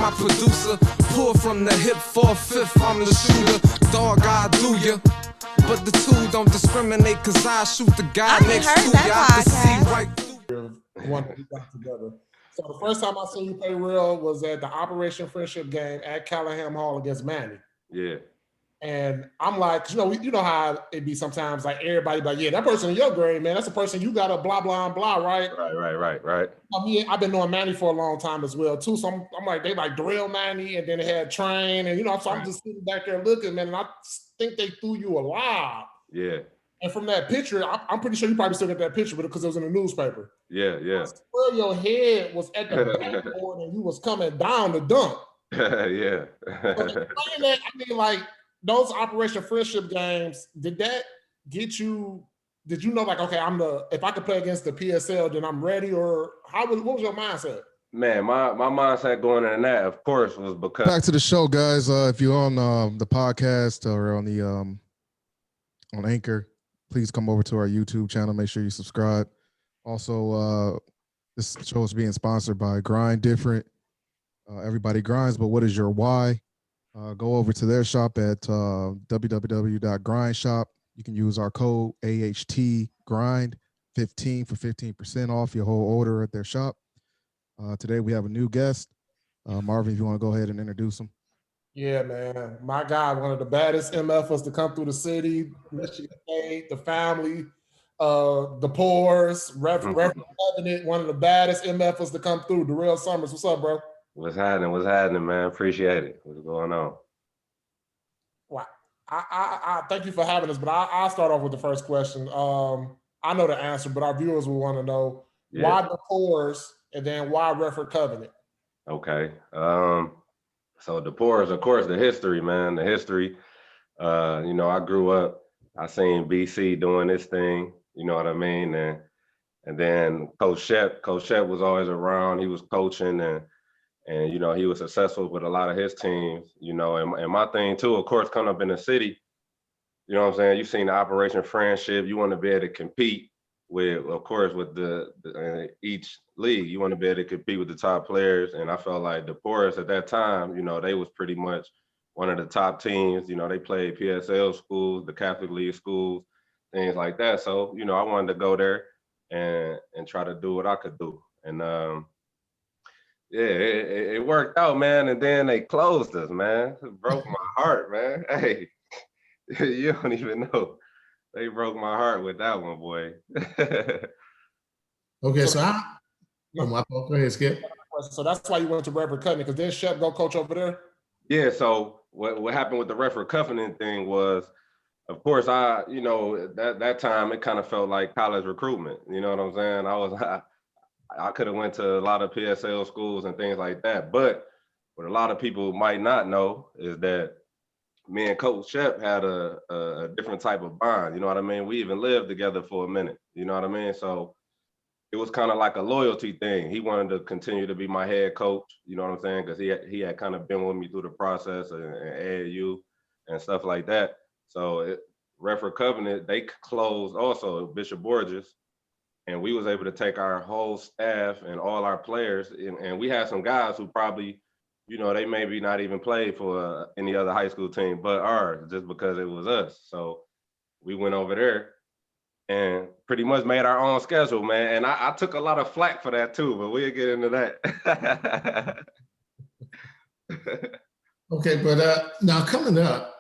my producer. Pull from the hip, 4/5, I'm the shooter. Dog, I do ya. But the two don't discriminate, cause I shoot the guy next to ya. I can see right through. One that we got together. So the first time I seen you play real was at the Operation Friendship game at Callahan Hall against Manny. Yeah. And I'm like, you know how it be sometimes, like everybody like, yeah, that person in your grade, man, that's a person you got to blah, blah, and blah, right? Right. I mean, I've been knowing Manny for a long time as well, too. So I'm like, they like Durrell Manny, and then they had Train, and so I'm just sitting back there looking, man, and I think they threw you a lob. Yeah. And from that picture, I'm pretty sure you probably still got that picture with it because it was in the newspaper. Yeah. I swear your head was at the backboard and you was coming down the dunk. Yeah. But explain that, I mean, like, those Operation Friendship games, did that get you, did you know, like, okay, if I could play against the PSL, then I'm ready, or what was your mindset? Man, my mindset going in that, of course, was because. Back to the show, guys. If you're on the podcast or on the on Anchor, please come over to our YouTube channel. Make sure you subscribe. Also, this show is being sponsored by Grind Different. Everybody grinds, but what is your why? Go over to their shop at www.grindshop. You can use our code AHTGrind 15 for 15% off your whole order at their shop. Today we have a new guest. Marvin, if you want to go ahead and introduce him. Yeah, man. My guy, one of the baddest MFers to come through the city, Michigan State, the family, the Poors, Reverend Covenant, one of the baddest MFers to come through, Durrell Summers. What's up, bro? What's happening, man? Appreciate it. What's going on? Well, I thank you for having us, but I'll start off with the first question. I know the answer, but our viewers will want to know why the Poors and then why Reverend Covenant? Okay. So the Poors, of course, the history, man, the history. I grew up, I seen BC doing this thing, you know what I mean? And then Coach Shep was always around. He was coaching and he was successful with a lot of his teams, and my thing too, of course, coming up in the city, you know what I'm saying? You've seen the Operation Friendship. You want to be able to compete with, of course, with the each league. You want to be able to compete with the top players. And I felt like the Poors at that time, they was pretty much one of the top teams. They played PSL schools, the Catholic League schools, things like that. So, I wanted to go there and try to do what I could do. And it worked out, man. And then they closed us, man. It broke my heart, man. Hey, you don't even know. They broke my heart with that one, boy. Okay, so go ahead, Skip. So that's why you went to Reverend Covenant, because then Shep go coach over there? Yeah, so what happened with the Reverend Covenant thing was, of course, that time it kind of felt like college recruitment. You know what I'm saying? I could have went to a lot of PSL schools and things like that. But what a lot of people might not know is that me and Coach Shep had a different type of bond. You know what I mean? We even lived together for a minute. You know what I mean? So it was kind of like a loyalty thing. He wanted to continue to be my head coach. You know what I'm saying? Because he had kind of been with me through the process and AAU and stuff like that. So Reverend Covenant, they closed also Bishop Borges. And we was able to take our whole staff and all our players, and we had some guys who probably, they maybe not even played for any other high school team but ours, just because it was us. So we went over there and pretty much made our own schedule, man. And I took a lot of flack for that too, but we'll get into that. Okay, but now coming up,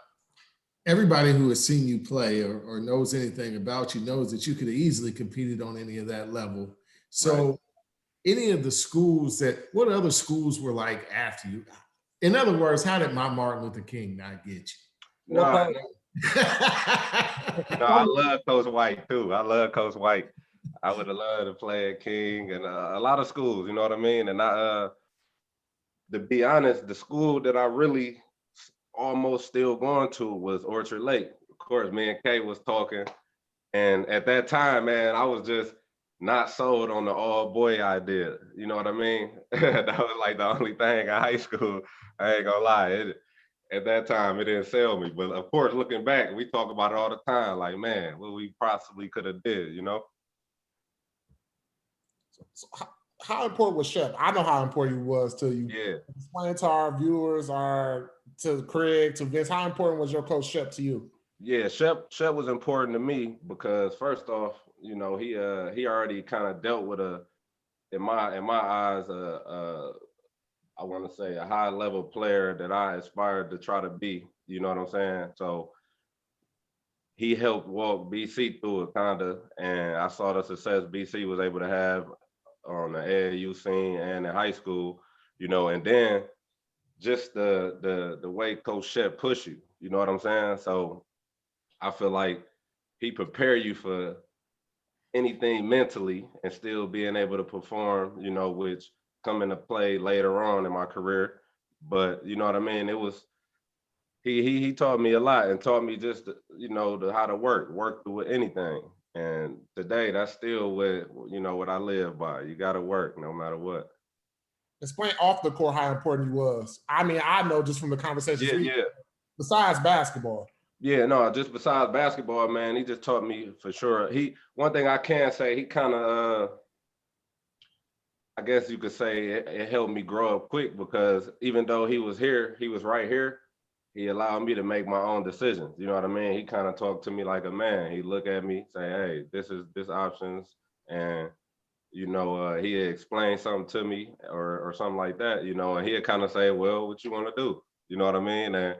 everybody who has seen you play or knows anything about you knows that you could have easily competed on any of that level. So any of the schools what other schools were like after you? In other words, how did my Martin Luther King not get you? No, I love Coach White too. I love Coach White. I would have loved to play at King and a lot of schools, you know what I mean? And to be honest, the school that I really almost still going to was Orchard Lake. Of course, me and Kay was talking. And at that time, man, I was just not sold on the all boy idea. You know what I mean? That was like the only thing in high school. I ain't gonna lie. At that time, it didn't sell me. But of course, looking back, we talk about it all the time. Like, man, what we possibly could have did, So how important was Shep? I know how important he was to you. Yeah. Explain to our viewers, to Craig, to Vince, how important was your coach Shep to you? Yeah, Shep was important to me because first off, you know, he already kind of dealt with in my eyes I want to say a high level player that I aspired to try to be. You know what I'm saying? So he helped walk BC through it kind of, and I saw the success BC was able to have on the AAU scene and in high school. You know, and then just the way Coach Shep push you. You know what I'm saying? So I feel like he prepare you for anything mentally and still being able to perform, you know, which come into play later on in my career. But you know what I mean? It was he taught me a lot and taught me just you know how to work through anything. And today that's still what I live by. You got to work no matter what. Explain off the court how important he was. I mean, I know just from the conversations Yeah. Besides basketball. Yeah, no, just besides basketball, man, he just taught me for sure. One thing I can say, he kind of, I guess you could say it helped me grow up quick because even though he was right here, he allowed me to make my own decisions. You know what I mean? He kind of talked to me like a man. He look at me, say, hey, this options. And, you know, he explained something to me or something like that, you know, and he'd kind of say, well, what you want to do? You know what I mean? And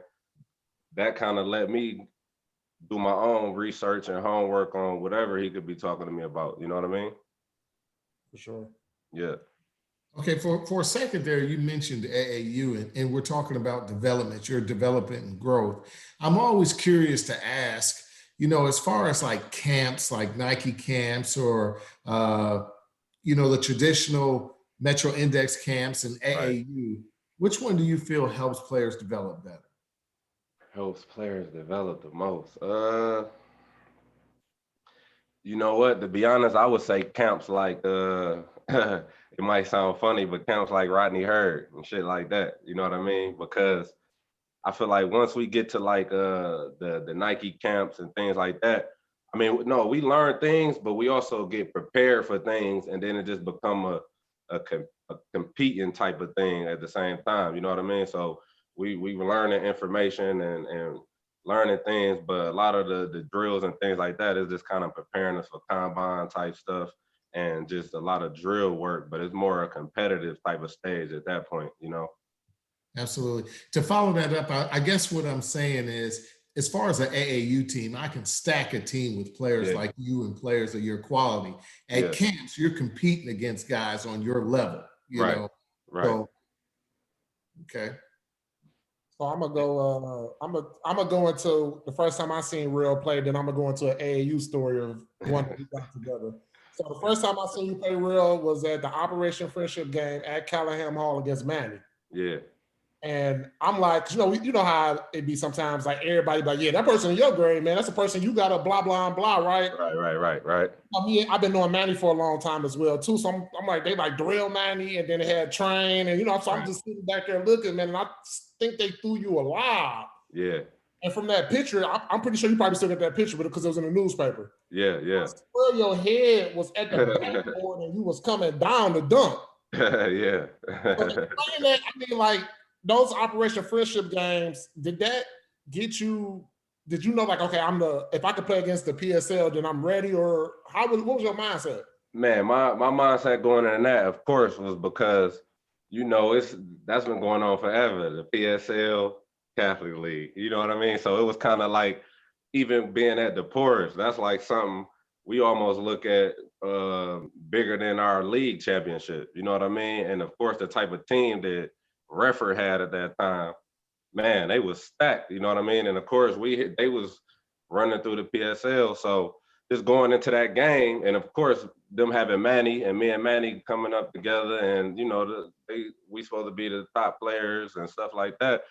that kind of let me do my own research and homework on whatever he could be talking to me about. You know what I mean? For sure. Yeah. Okay, for a second there, you mentioned AAU, and we're talking about development, your development and growth. I'm always curious to ask, you know, as far as like camps, like Nike camps or, the traditional Metro Index camps and AAU, right. Which one do you feel helps players develop better? Helps players develop the most? You know what? To be honest, I would say camps like it might sound funny, but camps like Rodney Hurd and shit like that. You know what I mean? Because I feel like once we get to like the Nike camps and things like that, I mean, no, we learn things, but we also get prepared for things, and then it just become a competing type of thing at the same time. You know what I mean? So we learning information and learning things, but a lot of the drills and things like that is just kind of preparing us for combine type stuff and just a lot of drill work, but it's more a competitive type of stage at that point, you know? Absolutely. To follow that up, I guess what I'm saying is, as far as an AAU team, I can stack a team with players like you and players of your quality. At camps, you're competing against guys on your level, you know? Right. So, okay. So I'm gonna go into the first time I seen Real play. Then I'm gonna go into an AAU story of one that we got together. So the first time I seen you play Real was at the Operation Friendship game at Callahan Hall against Manny. Yeah. And I'm like, you know how it be sometimes, like everybody like, yeah, that person in your grade, man, that's a person you got to blah blah blah, right? Right. I mean, I've been knowing Manny for a long time as well too. So I'm like, they like Durrell Manny, and then they had Train, and so I'm just sitting back there looking, man, and I think they threw you a lob. Yeah. And from that picture, I'm pretty sure you probably still got that picture with it because it was in the newspaper. Yeah. I swear your head was at the backboard and you was coming down to dunk. Yeah. But explain that, I mean, like those Operation Friendship games, did that get you? Did you know, like, okay, if I could play against the PSL, then I'm ready, or what was your mindset? Man, my mindset going in that, of course, was because that's been going on forever. The PSL, Catholic League, you know what I mean? So it was kind of like, even being at the Poorest, that's like something we almost look at bigger than our league championship. You know what I mean? And of course, the type of team that Redford had at that time, man, they was stacked. You know what I mean? And of course, they was running through the PSL. So just going into that game, and of course, them having Manny and me and Manny coming up together, and we supposed to be the top players and stuff like that.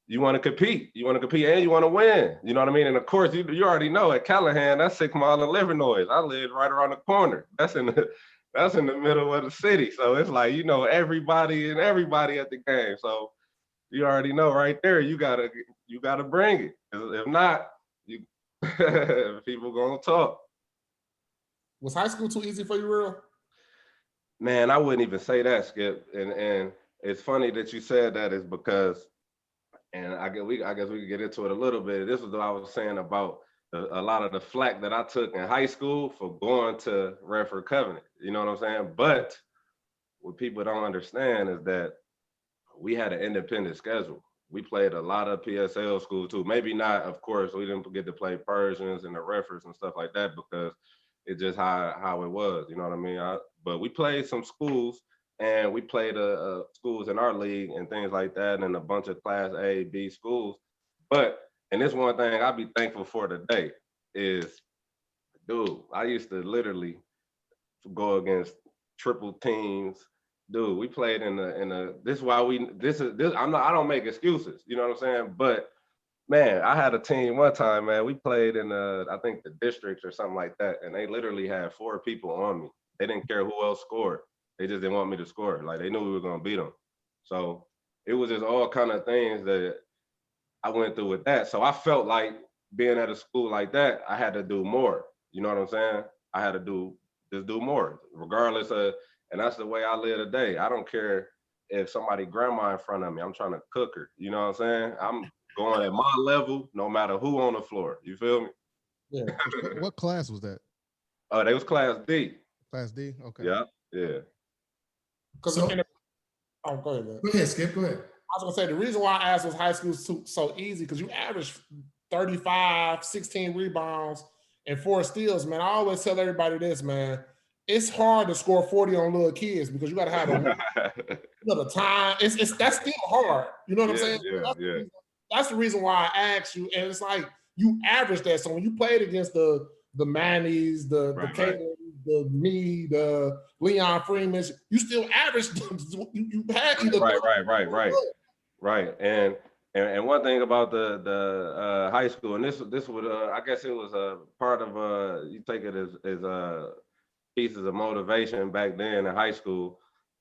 You want to compete, and you want to win. You know what I mean? And of course, you already know at Callahan, that's 6 Mile in Livernois. I live right around the corner. That's in the middle of the city. So it's like, everybody at the game. So you already know right there, you gotta bring it. If not, people gonna talk. Was high school too easy for you, Real? Man, I wouldn't even say that, Skip. And it's funny that you said that is because, and I guess we could get into it a little bit. This is what I was saying about a lot of the flack that I took in high school for going to Redford Covenant. You know what I'm saying? But what people don't understand is that we had an independent schedule. We played a lot of PSL schools too. Maybe not, of course, we didn't get to play Persians and the Redfords and stuff like that because it's just how it was. You know what I mean? But we played some schools and we played schools in our league and things like that, and a bunch of Class A, B schools. But and this one thing I'll be thankful for today is, dude, I used to literally go against triple teams. Dude, we played in the this is why we this is this I don't make excuses, you know what I'm saying? But man, I had a team one time, man. We played in I think the districts or something like that, and they literally had 4 people on me. They didn't care who else scored. They just didn't want me to score. Like they knew we were gonna beat them. So it was just all kind of things that I went through with that. So I felt like being at a school like that, I had to do more. You know what I'm saying? I had to do more, regardless of, and that's the way I live today. I don't care if somebody grandma in front of me, I'm trying to cook her. You know what I'm saying? I'm going at my level, no matter who on the floor. You feel me? Yeah. What class was that? Oh, they was Class D. Class D? Okay. Yeah, yeah. So, Go ahead, man. Go ahead, Skip. Go ahead. I was gonna say the reason why I asked was high school so easy because you average 35, 16 rebounds, and 4 steals. Man, I always tell everybody this, man. It's hard to score 40 on little kids because you got to have the time. It's that's still hard. You know what I'm saying? That's the reason why I asked you. And it's like you average that. So when you played against the Mannies, the Caylors, the me, the Leon Freemans, you still averaged. You had either right. And one thing about the high school, and this would I guess it was a part of you take it as pieces of motivation back then in high school.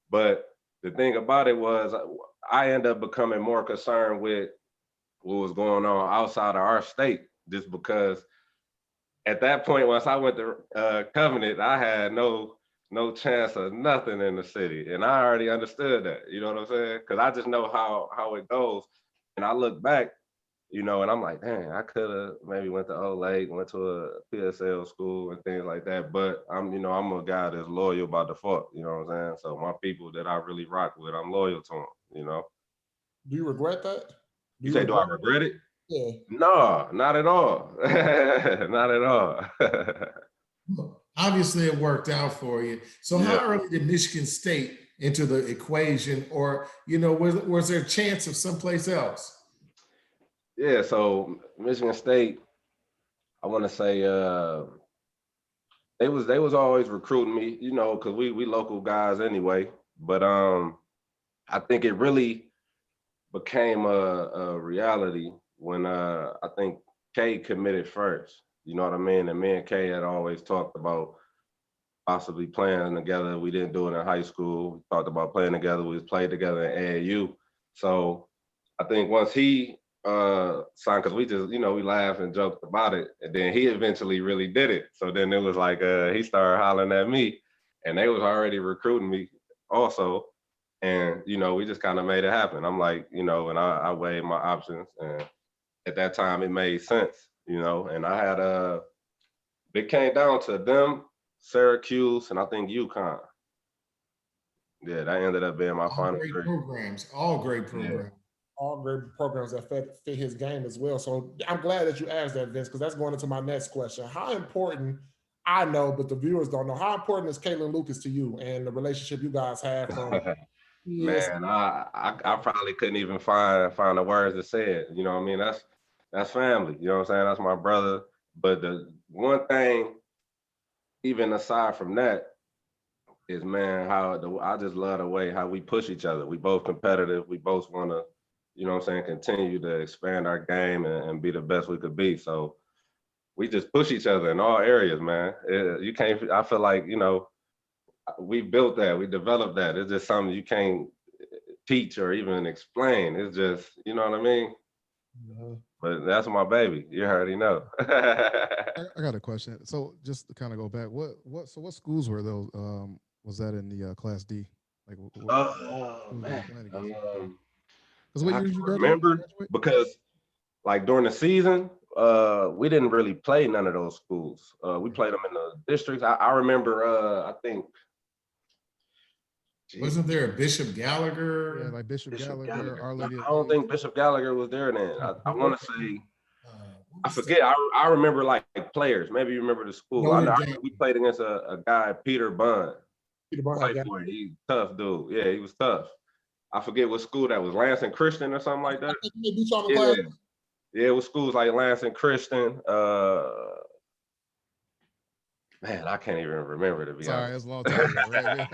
But the thing about it was I ended up becoming more concerned with what was going on outside of our state, just because at that point, once I went to Covenant, I had no chance of nothing in the city. And I already understood that, you know what I'm saying? Because I just know how it goes. And I look back, you know, and I'm like, dang, I could have maybe went to Old Lake, went to a PSL school and things like that. But I'm a guy that's loyal by default, you know what I'm saying? So my people that I really rock with, I'm loyal to them, you know? Do you regret that? Do I regret it? Yeah. No, not at all. Not at all. Well, obviously, it worked out for you. So how early did Michigan State enter the equation, or was there a chance of someplace else? Yeah, so Michigan State, I want to say they was always recruiting me, you know, because we local guys anyway. But I think it really became a reality when I think Kay committed first. You know what I mean? And me and Kay had always talked about possibly playing together. We didn't do it in high school. We talked about playing together. We played together in AAU. So I think once he signed, because we just, we laughed and joked about it. And then he eventually really did it. So then it was like he started hollering at me, and they was already recruiting me also. And, we just kind of made it happen. I'm like, and I weighed my options. And at that time, it made sense, and I had it came down to them, Syracuse, and I think UConn. Yeah, that ended up being my final great three. Programs, all great programs. Yeah. All great programs that fit his game as well. So I'm glad that you asked that, Vince, because that's going into my next question. How important, I know, but the viewers don't know, how important is Kaylin Lucas to you and the relationship you guys have from Man, I probably couldn't even find the words to say it. You know what I mean? That's family. You know what I'm saying? That's my brother. But the one thing, even aside from that, is, man, I just love the way how we push each other. We both competitive. We both want to, continue to expand our game and be the best we could be. So we just push each other in all areas, man. I feel like, we built that, we developed that. It's just something you can't teach or even explain. It's just, you know what I mean? Mm-hmm. But that's my baby. You already know. I got a question. So just to kind of go back, what schools were those was that in the Class D? Like, Man, because what I year did can you graduate? remember because like during the season, we didn't really play none of those schools. We played them in the districts. I remember, I think. Wasn't there a Bishop Gallagher? Yeah, like Bishop Gallagher, Our Lady of I don't Faith. think Bishop Gallagher was there then. I want to say, I What's forget. I remember like players. Maybe you remember the school. I Notre know we played against a guy, Peter Bunn. Peter Bond Played had for it. He's tough dude. Yeah, he was tough. I forget what school that was, Lansing Christian or something like that. Yeah, yeah, it was schools like Lansing Christian. Man, I can't even remember to be Sorry, honest. it's a long time ago, right?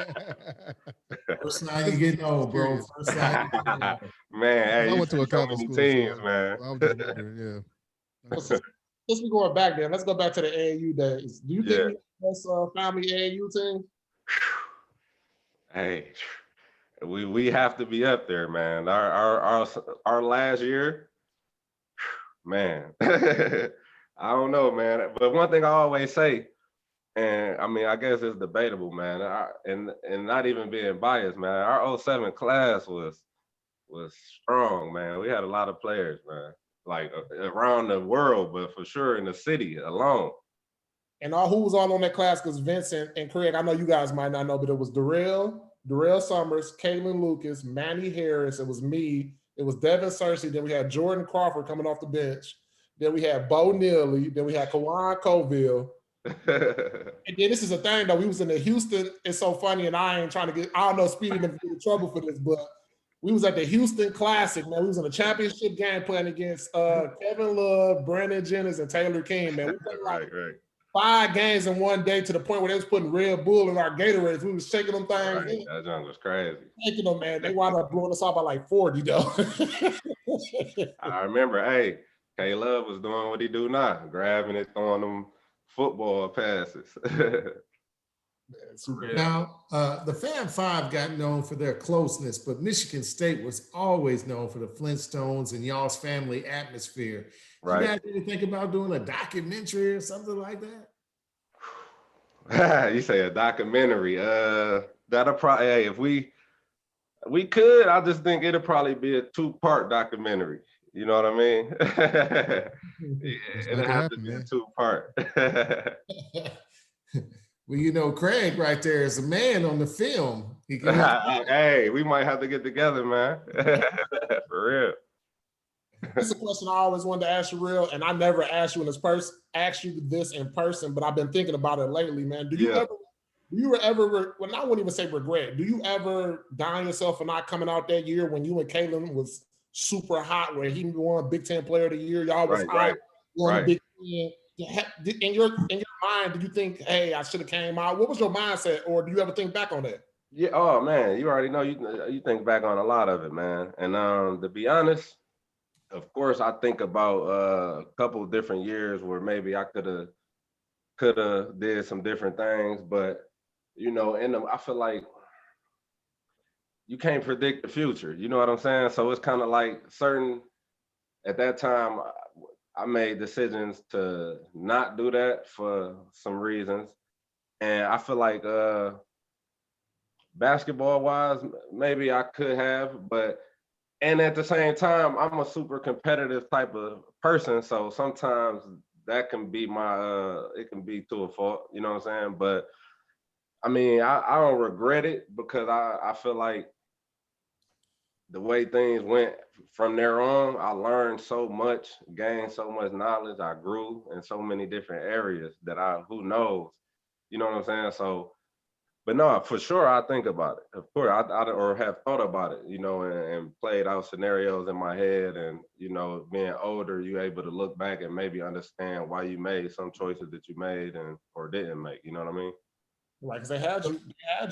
First time you getting old, bro. First time you getting old. Man, hey, I you went to a see so couple many schools, teams, so man. I was just wondering, yeah. Let's be going back there. Let's go back to the AAU days. Do you think Yeah. we have this family AAU team? Hey, we have to be up there, man. Our last year, man. I don't know, man. But one thing I always say, and I mean, I guess it's debatable, man. And not even being biased, man. Our 07 class was strong, man. We had a lot of players, man. Like around the world, but for sure in the city alone. And who was all on that class? Because Vincent and Craig, I know you guys might not know, but it was Durrell Summers, Kaylin Lucas, Manny Harris. It was me. It was Devin Searcy. Then we had Jordan Crawford coming off the bench. Then we had Bo Neely. Then we had Kawan Coville. And then this is a thing though. We was in the Houston. It's so funny, and I ain't trying to get. I don't know, Speedy didn't get in trouble for this, but we was at the Houston Classic, man. We was in a championship game playing against Kevin Love, Brandon Jennings, and Taylor King, man. We played like 5 games in one day to the point where they was putting Red Bull in our Gatorades. We was shaking them things. Right. That junk was crazy. Shaking them, man. They wound up blowing us off by like 40, though. I remember, hey, K-Love was doing what he do now, grabbing it, throwing them football passes. Now, the Fab Five got known for their closeness, but Michigan State was always known for the Flintstones and y'all's family atmosphere. Right. You guys ever think about doing a documentary or something like that? You say a documentary. That'll probably, hey, if we could, I just think it'll probably be a 2-part documentary. You know what I mean? It'll have to be a 2-part. Well, you know, Craig right there is a man on the film. Hey, we might have to get together, man. For real. This is a question I always wanted to ask you, real, and I never asked you this in person, but I've been thinking about it lately, man. Do you ever, well, I wouldn't even say regret. Do you ever down yourself for not coming out that year when you and Kalen was super hot, where he won Big Ten Player of the Year? Y'all was hot, won Big Ten. In your mind, did you think, hey, I should have came out? What was your mindset, or do you ever think back on that? Yeah. Oh man, you already know. You think back on a lot of it, man. And to be honest, of course, I think about a couple of different years where maybe I could have did some different things, but you know, I feel like you can't predict the future. You know what I'm saying? So it's kind of like at that time, I made decisions to not do that for some reasons. And I feel like basketball wise, maybe I could have, and at the same time, I'm a super competitive type of person. So sometimes that can be it can be to a fault, you know what I'm saying? But I mean, I don't regret it because I feel like the way things went from there on, I learned so much, gained so much knowledge. I grew in so many different areas that who knows, you know what I'm saying? So, but no, for sure, I think about it. Of course, or have thought about it, you know, and played out scenarios in my head. And, you know, being older, you're able to look back and maybe understand why you made some choices that you made or didn't make, you know what I mean? Right, because they had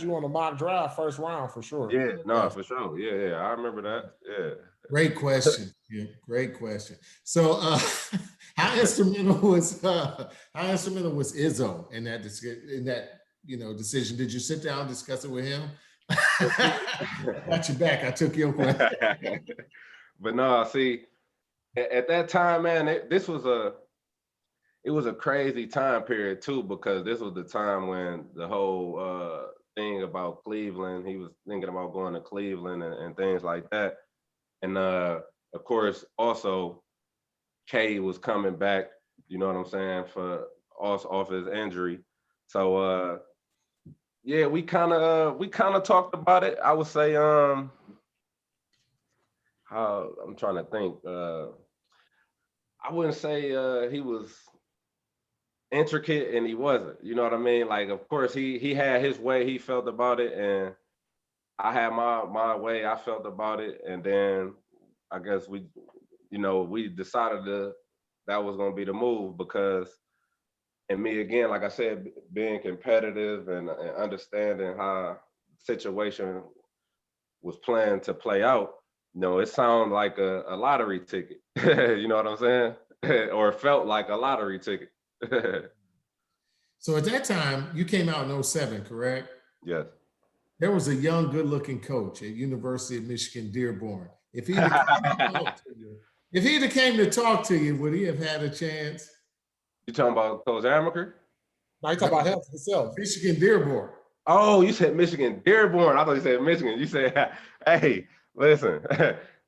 you on the mock draft first round for sure. Yeah, no, for sure. Yeah, I remember that. Yeah. Great question. Yeah, great question. So, how instrumental was Izzo in that decision? Did you sit down and discuss it with him? Got your back. I took your question. But no, see, at that time, man, it was a crazy time period too, because this was the time when the whole thing about Cleveland. He was thinking about going to Cleveland and things like that. And of course, also K was coming back, you know what I'm saying, for off his injury. So yeah, we kind of talked about it. I would say how I'm trying to think. I wouldn't say he was intricate, and he wasn't. You know what I mean? Like, of course, he had his way he felt about it, and I had my way I felt about it. And then I guess we decided that was gonna be the move, because, and me again, like I said, being competitive and understanding how the situation was planned to play out, it sounded like a lottery ticket. You know what I'm saying? Or it felt like a lottery ticket. So at that time, you came out in 07, correct? Yes. There was a young, good-looking coach at University of Michigan, Dearborn. If he'd have came to talk to you, would he have had a chance? You talking about Coach Amaker? No, you talking about himself. Michigan Dearborn. Oh, you said Michigan Dearborn. I thought you said Michigan. You said, hey, listen,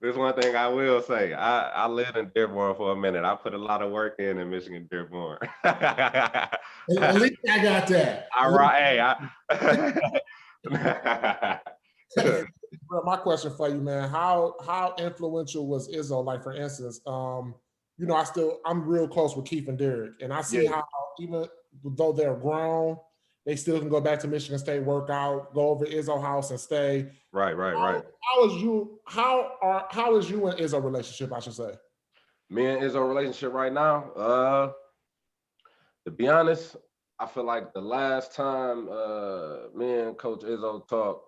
there's one thing I will say. I lived in Dearborn for a minute. I put a lot of work in Michigan Dearborn. At least I got that. All right. My question for you, man, how influential was Izzo? Like, for instance, I'm real close with Keith and Derek, and I see how even though they're grown, they still can go back to Michigan State, work out, go over Izzo house and stay. Right. How is you and Izzo relationship, I should say? Me and Izzo relationship right now, to be honest, I feel like the last time me and Coach Izzo talked,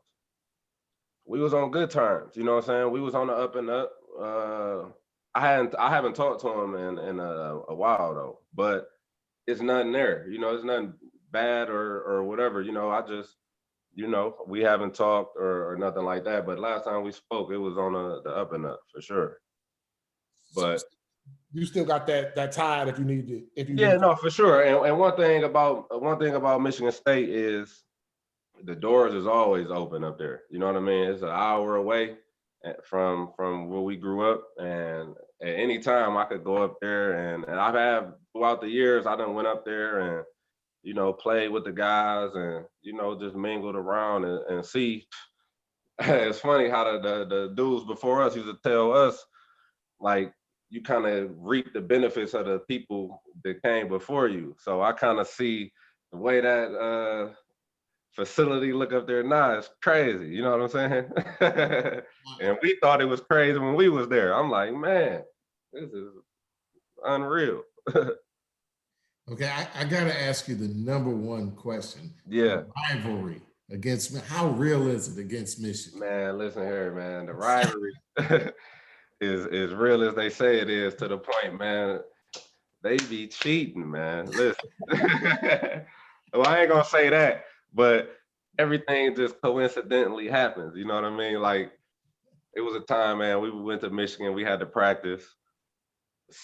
we was on good terms. You know what I'm saying? We was on the up and up. I haven't talked to him in a while though, but it's nothing there. It's nothing bad or whatever. I just, we haven't talked or nothing like that. But last time we spoke, it was on the up and up for sure. But you still got that tie if you need it. No, for sure. And one thing about Michigan State is the doors is always open up there. You know what I mean? It's an hour away from where we grew up, and at any time I could go up there, and I've had throughout the years I done went up there and played with the guys and just mingled around and see. It's funny how the dudes before us used to tell us, like, you kind of reap the benefits of the people that came before you. So I kind of see the way that facility look up there now is crazy. You know what I'm saying? And we thought it was crazy when we was there. I'm like, man, this is unreal. Okay, I gotta ask you the number one question. Yeah. Rivalry against, how real is it against Michigan? Man, listen here, man. The rivalry is real as they say it is, to the point, man. They be cheating, man. Listen. Well, I ain't gonna say that, but everything just coincidentally happens. You know what I mean? Like, it was a time, man, we went to Michigan, we had to practice.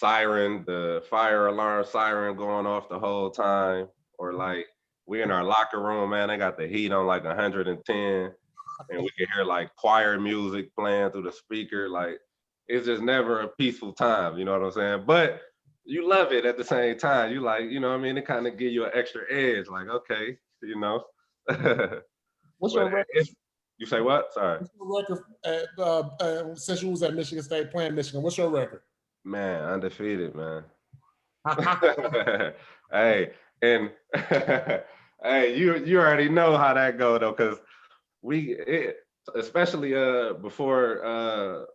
The fire alarm siren going off the whole time. Or like, we in our locker room, man, they got the heat on like 110, and we can hear like choir music playing through the speaker. Like, it's just never a peaceful time, you know what I'm saying? But you love it at the same time. You like, you know what I mean? It kind of give you an extra edge, like, okay, What's your record? You say what? Sorry. What's your record since you was at Michigan State playing Michigan? What's your record? Man, undefeated, man. Hey, and hey, you already know how that go though, because especially before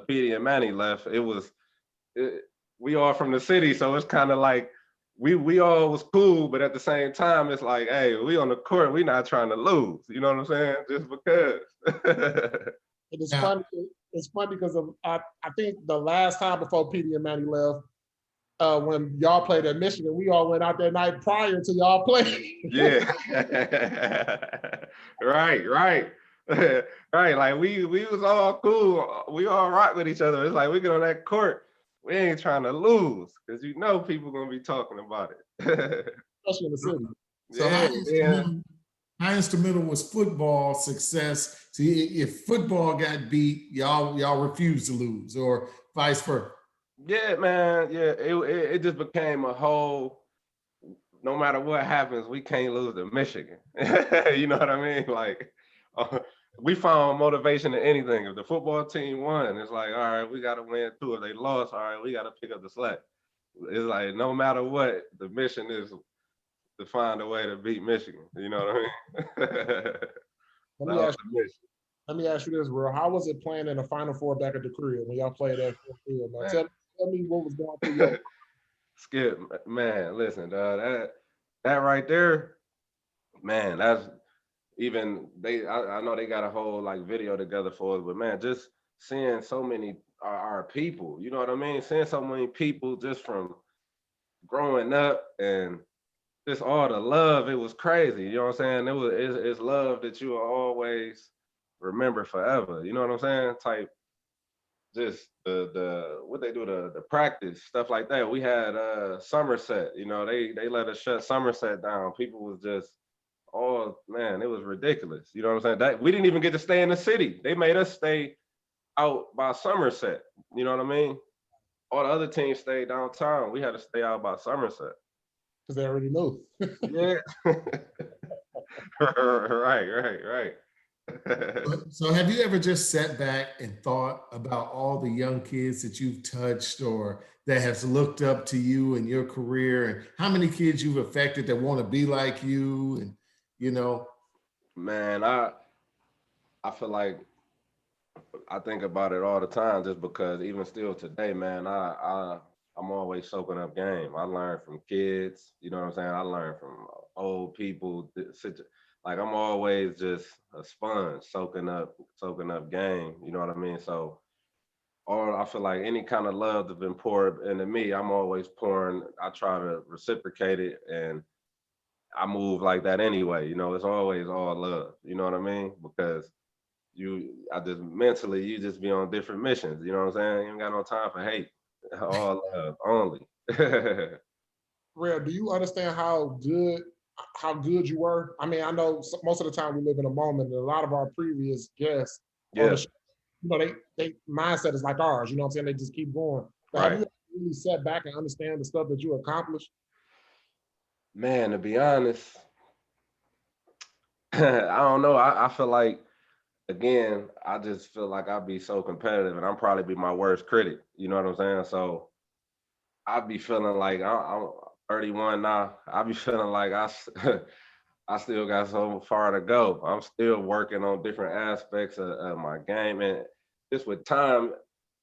Petey and Manny left, we all from the city, so it's kind of like we all was cool, but at the same time, it's like, hey, we on the court, we not trying to lose. You know what I'm saying? Just because. It's funny because I think the last time before Petey and Manny left, when y'all played at Michigan, we all went out that night prior to y'all playing. Yeah. Right. Right. Like we was all cool. We all rock with each other. It's like we get on that court, we ain't trying to lose, because people gonna be talking about it. Especially in the city. So How instrumental was football success? See, if football got beat, y'all refused to lose, or vice versa. Yeah, man. Yeah, it just became a whole. No matter what happens, we can't lose to Michigan. You know what I mean? Like, uh, we found motivation in anything. If the football team won, it's like, all right, we got to win too. If they lost, all right, we got to pick up the slack. It's like no matter what, the mission is to find a way to beat Michigan. You know what I mean? Let me ask you, let me ask you this, bro. How was it playing in the Final Four back at the crib when y'all played that field? Man, tell me what was going through your Skip, man, listen, that right there, man, that's even I know they got a whole like video together for us, but man, just seeing so many our people, you know what I mean? Seeing so many people just from growing up and just all the love, it was crazy. You know what I'm saying? It's love that you will always remember forever. You know what I'm saying? Type just the what they do, the practice, stuff like that. We had Somerset, you know, they let us shut Somerset down. People was just oh man, it was ridiculous. You know what I'm saying? That we didn't even get to stay in the city. They made us stay out by Somerset. You know what I mean? All the other teams stayed downtown. We had to stay out by Somerset. because they already knew. Yeah. right. So have you ever just sat back and thought about all the young kids that you've touched or that has looked up to you in your career, and how many kids you've affected that want to be like you? And you know, Man, I feel like I think about it all the time just because even still today, man, I'm always soaking up game. I learn from kids, you know what I'm saying? I learn from old people. Like I'm always just a sponge soaking up game, you know what I mean? So or I feel like any kind of love that's been poured into me, I'm always pouring. I try to reciprocate it, and I move like that anyway. You know, it's always all love. You know what I mean? Because I just mentally, you just be on different missions. You know what I'm saying? You ain't got no time for hate. All love only. Real, do you understand how good you were? I mean, I know most of the time we live in a moment, and a lot of our previous guests on the Yeah, show, you know, they mindset is like ours. You know what I'm saying? They just keep going. But have right. you really sat back and understand the stuff that you accomplished? Man, to be honest, I don't know. I feel like again, I just feel like I'd be so competitive, and I'm probably be my worst critic. You know what I'm saying? So I'd be feeling like I'm 31 now. I'd be feeling like I still got so far to go. I'm still working on different aspects of my game, and just with time,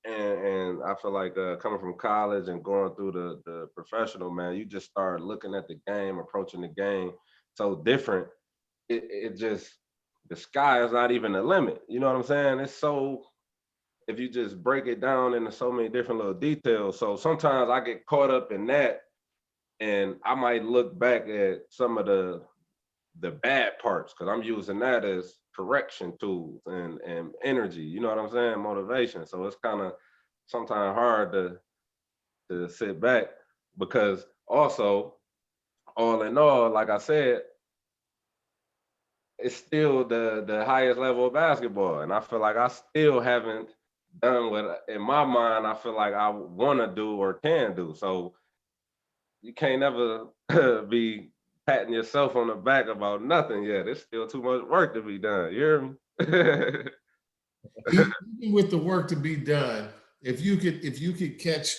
and I feel like coming from college and going through the professional, man, you just start looking at the game, approaching the game so different. It just the sky is not even the limit. You know what I'm saying? It's so if you just break it down into so many different little details. So sometimes I get caught up in that, and I might look back at some of the bad parts because I'm using that as correction tools and energy. You know what I'm saying? Motivation. So it's kind of sometimes hard to sit back because also all in all, like I said, it's still the highest level of basketball, and I feel like I still haven't done what in my mind I feel like I want to do or can do. So you can't ever be patting yourself on the back about nothing yet. There's still too much work to be done. You hear me? even with the work to be done, if you could catch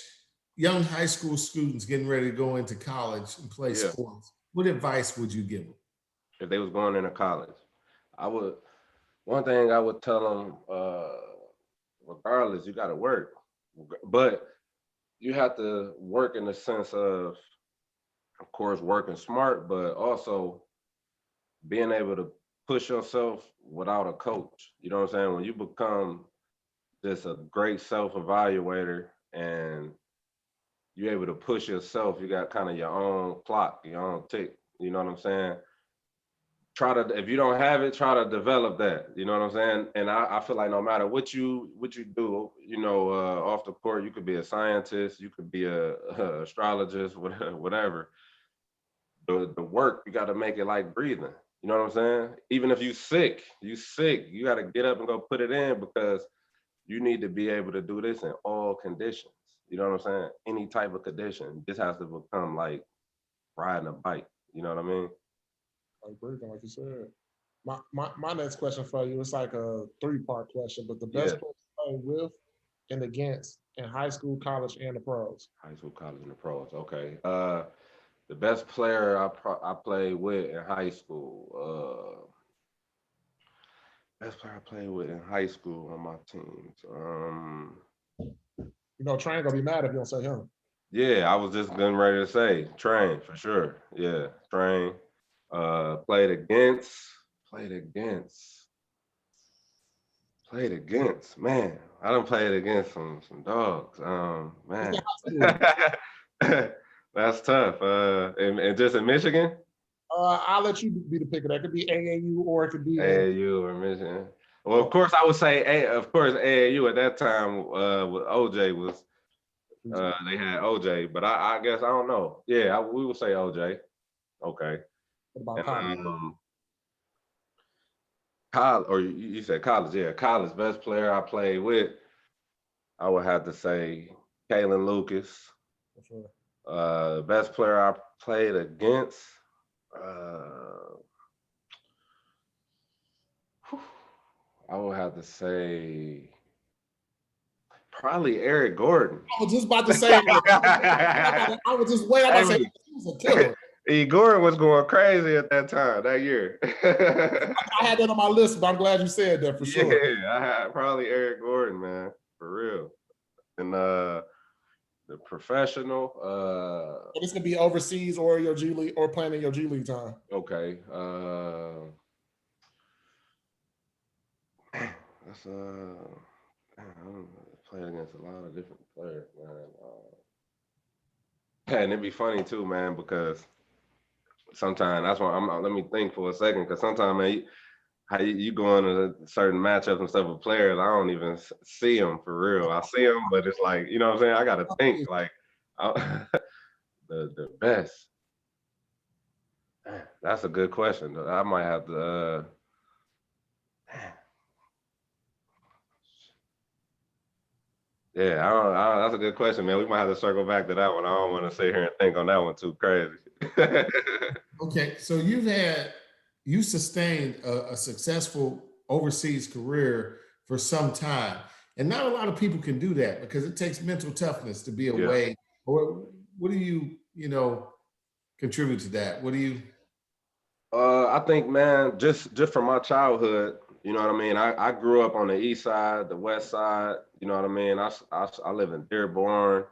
young high school students getting ready to go into college and play Yeah. sports, what advice would you give them? If they was going into college, I would. One thing I would tell them, regardless, you got to work, but you have to work in the sense of course, working smart, but also being able to push yourself without a coach. You know what I'm saying? When you become just a great self-evaluator and you're able to push yourself, you got kind of your own clock, your own tick. You know what I'm saying? Try to if you don't have it, try to develop that. You know what I'm saying? And I feel like no matter what you do, you know, off the court, you could be a scientist, you could be a astrologist, whatever. The work you got to make it like breathing. You know what I'm saying? Even if you sick, you got to get up and go put it in because you need to be able to do this in all conditions. You know what I'm saying? Any type of condition. This has to become like riding a bike. You know what I mean? Like breathing, like you said. My next question for you, it's like a 3-part question, but the best Yeah. player to play with and against in high school, college, and the pros. High school, college, and the pros. Okay. The best player I played with in high school. Best player I played with in high school on my teams. You know, Train gonna be mad if you don't say him. Yeah, I was just getting ready to say Train for sure. Yeah, Train. Played against. Man, I done played against some dogs. Man, that's tough. And just in Michigan. I'll let you be the picker. That could be AAU or it could be AAU or Michigan. Well, of course, I would say of course AAU at that time. With OJ was they had OJ, but I guess I don't know. Yeah, we would say OJ. Okay. What about And, college? college, or you said college? Yeah, college. Best player I played with, I would have to say Kalen Lucas. For sure. Best player I played against. Uh, I would have to say probably Eric Gordon. I was just about to say I was just waiting. I was about to say he was a killer. Gordon was going crazy at that time, that year. I had that on my list, but I'm glad you said that for sure. Yeah, I had probably Eric Gordon, man, for real. And the professional. It's gonna be overseas or your G League or playing in your G League time. Okay. That's I'm playing against a lot of different players, man. And it'd be funny too, man, because sometimes that's why let me think for a second, because sometimes, man, how you go into certain matchups and stuff with players, I don't even see them for real. I see them, but it's like, you know what I'm saying? I got to think like the best. That's a good question. I might have to. Yeah, that's a good question, man. We might have to circle back to that one. I don't want to sit here and think on that one too crazy. Okay, so you sustained a successful overseas career for some time, and not a lot of people can do that because it takes mental toughness to be away. Yeah. Or what do you contribute to that? What do you? I think, man, just from my childhood, you know what I mean? I grew up on the east side, the west side, you know what I mean? I live in Dearborn.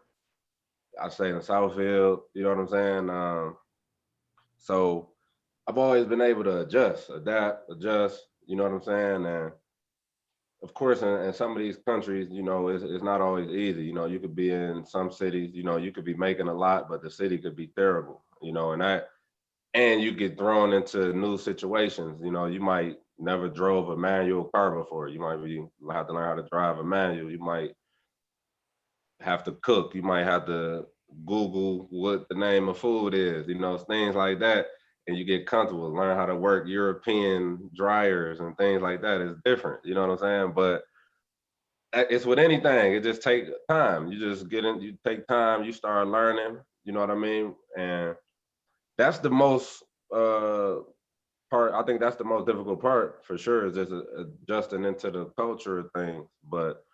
I stay in Southfield, you know what I'm saying? So I've always been able to adapt, adjust, you know what I'm saying? And of course, in some of these countries, you know, it's not always easy. You know, you could be in some cities, you know, you could be making a lot, but the city could be terrible, you know, and you get thrown into new situations. You know, you might never drove a manual car before. You might have to learn how to drive a manual. You might have to cook. You might have to Google what the name of food is, you know, things like that. And you get comfortable, learn how to work European dryers and things like that. It's different, you know what I'm saying? But it's with anything, it just takes time. You just you take time, you start learning, you know what I mean? And that's the most part. I think that's the most difficult part for sure, is just adjusting into the culture of things. But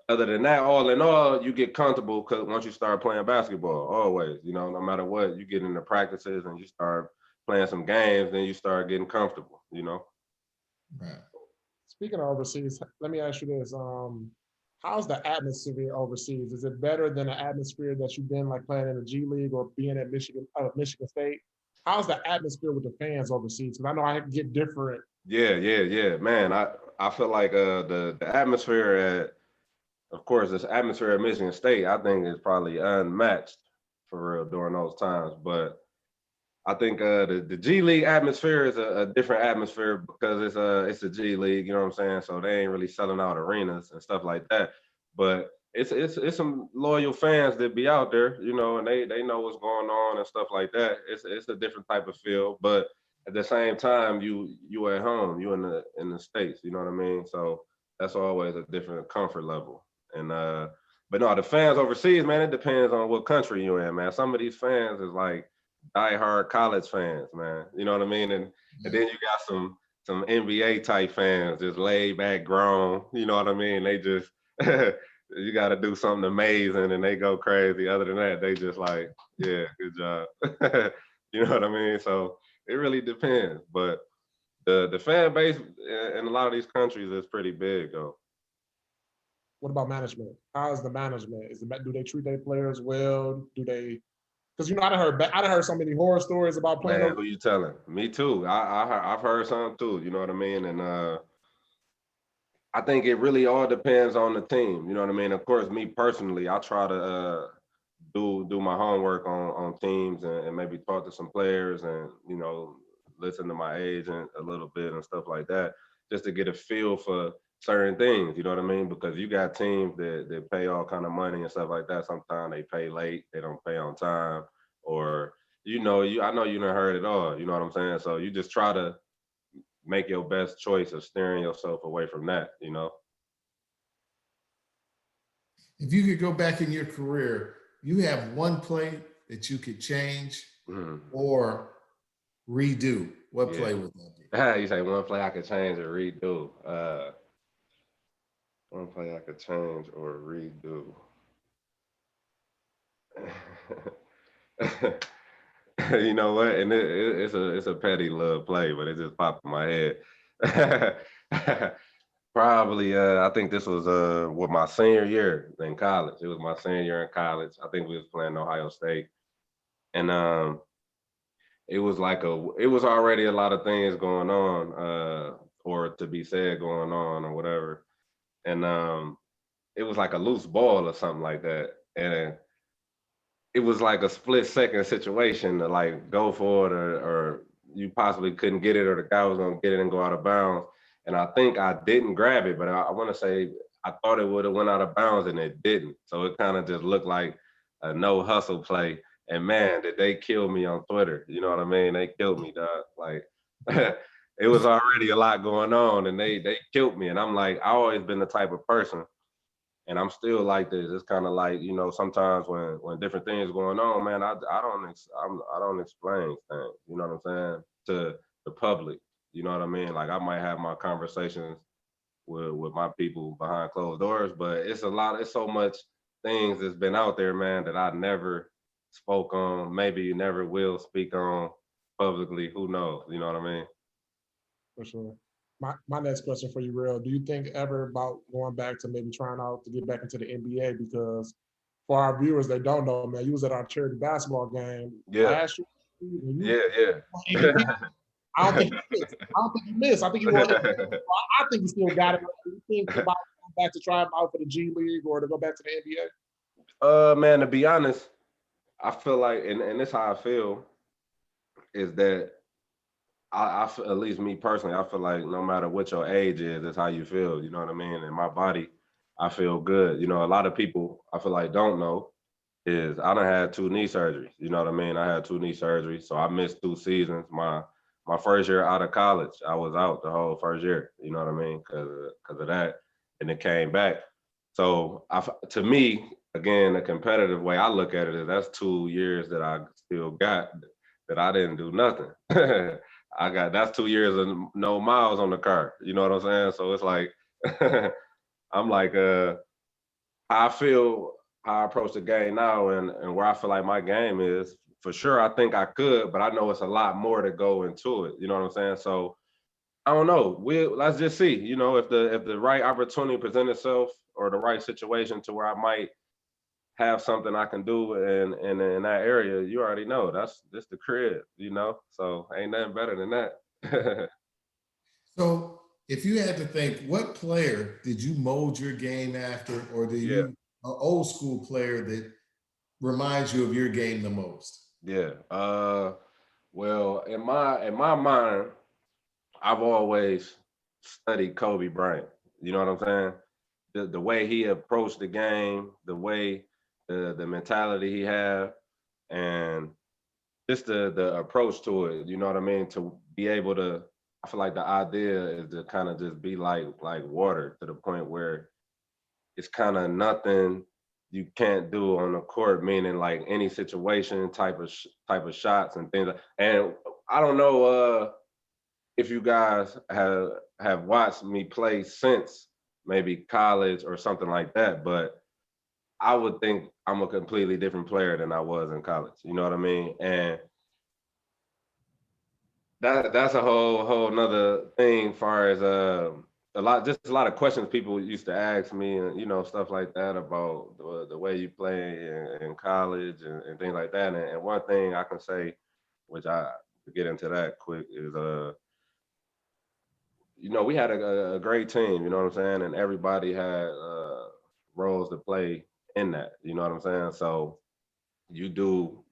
other than that, all in all, you get comfortable because once you start playing basketball, always, you know, no matter what, you get into practices and you start playing some games, then you start getting comfortable, you know. Right. Speaking of overseas, let me ask you this: how's the atmosphere overseas? Is it better than the atmosphere that you've been like playing in the G League or being at Michigan State? How's the atmosphere with the fans overseas? Because I know I get different. Yeah, man. I feel like the atmosphere at, of course, this atmosphere at Michigan State, I think is probably unmatched for real during those times. But I think the G League atmosphere is a different atmosphere because it's a G League, you know what I'm saying? So they ain't really selling out arenas and stuff like that. But it's some loyal fans that be out there, you know, and they know what's going on and stuff like that. It's a different type of feel. But at the same time, you at home, you in the States, you know what I mean? So that's always a different comfort level. And but no, the fans overseas, man, it depends on what country you're in, man. Some of these fans is like diehard college fans, man. You know what I mean? And then you got some NBA type fans, just laid back, grown. You know what I mean? They just you got to do something amazing, and they go crazy. Other than that, they just like, yeah, good job. You know what I mean? So it really depends, but the fan base in a lot of these countries is pretty big, though. What about management? How is the management? Do they treat their players well? Do they? Because I done heard so many horror stories about playing. Man, who you telling? Me too. I've heard some too. You know what I mean? And I think it really all depends on the team. You know what I mean? Of course, me personally, I try to do my homework on teams and maybe talk to some players and listen to my agent a little bit and stuff like that, just to get a feel for certain things. You know what I mean? Because you got teams that pay all kind of money and stuff like that. Sometimes they pay late, they don't pay on time, or I know you done heard it all. You know what I'm saying? So you just try to make your best choice of steering yourself away from that. If you could go back in your career, you have one play that you could change or redo. What play would that be? You say one play I could change or redo. One play I could change or redo. You know what? And it's a petty little play, but it just popped in my head. Probably, I think this was with my senior year in college. It was my senior year in college. I think we was playing Ohio State, and it was already a lot of things going on, or to be said going on, or whatever, and it was like a loose ball or something like that, and it was like a split second situation to like go for it, or you possibly couldn't get it, or the guy was gonna get it and go out of bounds. And I think I didn't grab it, but I want to say I thought it would have went out of bounds and it didn't. So it kind of just looked like a no hustle play. And man, did they kill me on Twitter? You know what I mean? They killed me, dog. Like it was already a lot going on, and they killed me. And I'm like, I always been the type of person, and I'm still like this. It's kind of like, sometimes when different things going on, man, I don't explain things. You know what I'm saying, to the public. You know what I mean? Like I might have my conversations with my people behind closed doors, but it's so much things that's been out there, man, that I never spoke on, maybe never will speak on publicly. Who knows? You know what I mean? For sure. My next question for you, Real, do you think ever about going back to maybe trying out to get back into the NBA? Because for our viewers that don't know, man, you was at our charity basketball game last year. Yeah. I don't think you missed. I think you won. I think you still got it. You think about going back to try out for the G League or to go back to the NBA? Man, to be honest, I feel like, and this is how I feel, is that I feel, at least me personally, I feel like no matter what your age is, that's how you feel. You know what I mean? And my body, I feel good. A lot of people I feel like don't know is I done had 2 knee surgeries. You know what I mean? I had 2 knee surgeries, so I missed 2 seasons. My first year out of college, I was out the whole first year, you know what I mean? Because of that, and it came back. So to me, again, the competitive way I look at it is that's 2 years that I still got that I didn't do nothing. That's 2 years of no miles on the car, you know what I'm saying? So it's like, I'm like, I feel how I approach the game now and where I feel like my game is. For sure, I think I could, but I know it's a lot more to go into it. You know what I'm saying? So I don't know. Let's just see. If the right opportunity presents itself or the right situation to where I might have something I can do in that area, you already know that's just the crib. So ain't nothing better than that. So if you had to think, what player did you mold your game after, or do you an old school player that reminds you of your game the most? Yeah. Well, in my mind, I've always studied Kobe Bryant. You know what I'm saying? The way he approached the game, the way the mentality he had, and just the approach to it, you know what I mean? To be able to, I feel like the idea is to kind of just be like water, to the point where it's kind of nothing you can't do on the court, meaning like any situation, type of shots and things. And I don't know if you guys have watched me play since maybe college or something like that, but I would think I'm a completely different player than I was in college. You know what I mean? And that's a whole nother thing, far as a lot of questions people used to ask me, and stuff like that about the way you play in college and things like that. And one thing I can say, which I get into that quick, is we had a great team, you know what I'm saying, and everybody had roles to play in that, you know what I'm saying. So you do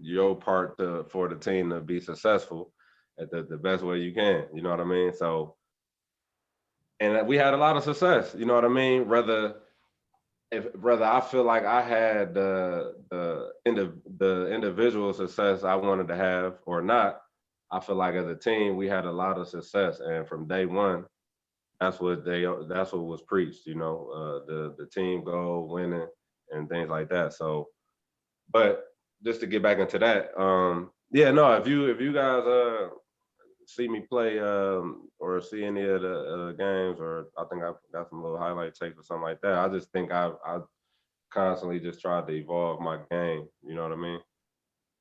your part for the team to be successful at the best way you can, you know what I mean? So, and we had a lot of success, you know what I mean? Whether I feel like I had the individual success I wanted to have or not, I feel like as a team we had a lot of success, and from day one, that's what was preached, the team goal, winning, and things like that. So, but just to get back into that, yeah, no, if you guys see me play or see any of the games, or I think I've got some little highlight tapes or something like that, I just think I constantly just tried to evolve my game. You know what I mean?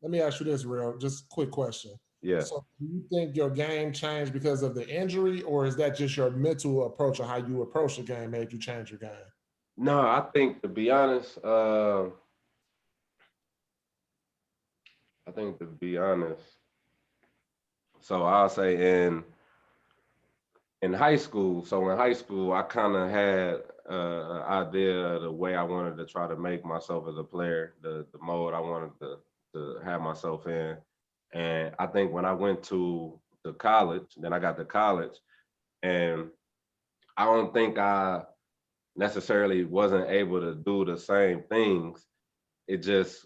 Let me ask you this, real, just quick question. Yeah. So do you think your game changed because of the injury, or is that just your mental approach or how you approach the game made you change your game? No, I think, to be honest, so I'll say in high school. So in high school, I kind of had an idea of the way I wanted to try to make myself as a player, the mode I wanted to have myself in. And I think when I went to college, then I got to college, and I don't think I necessarily wasn't able to do the same things. It just,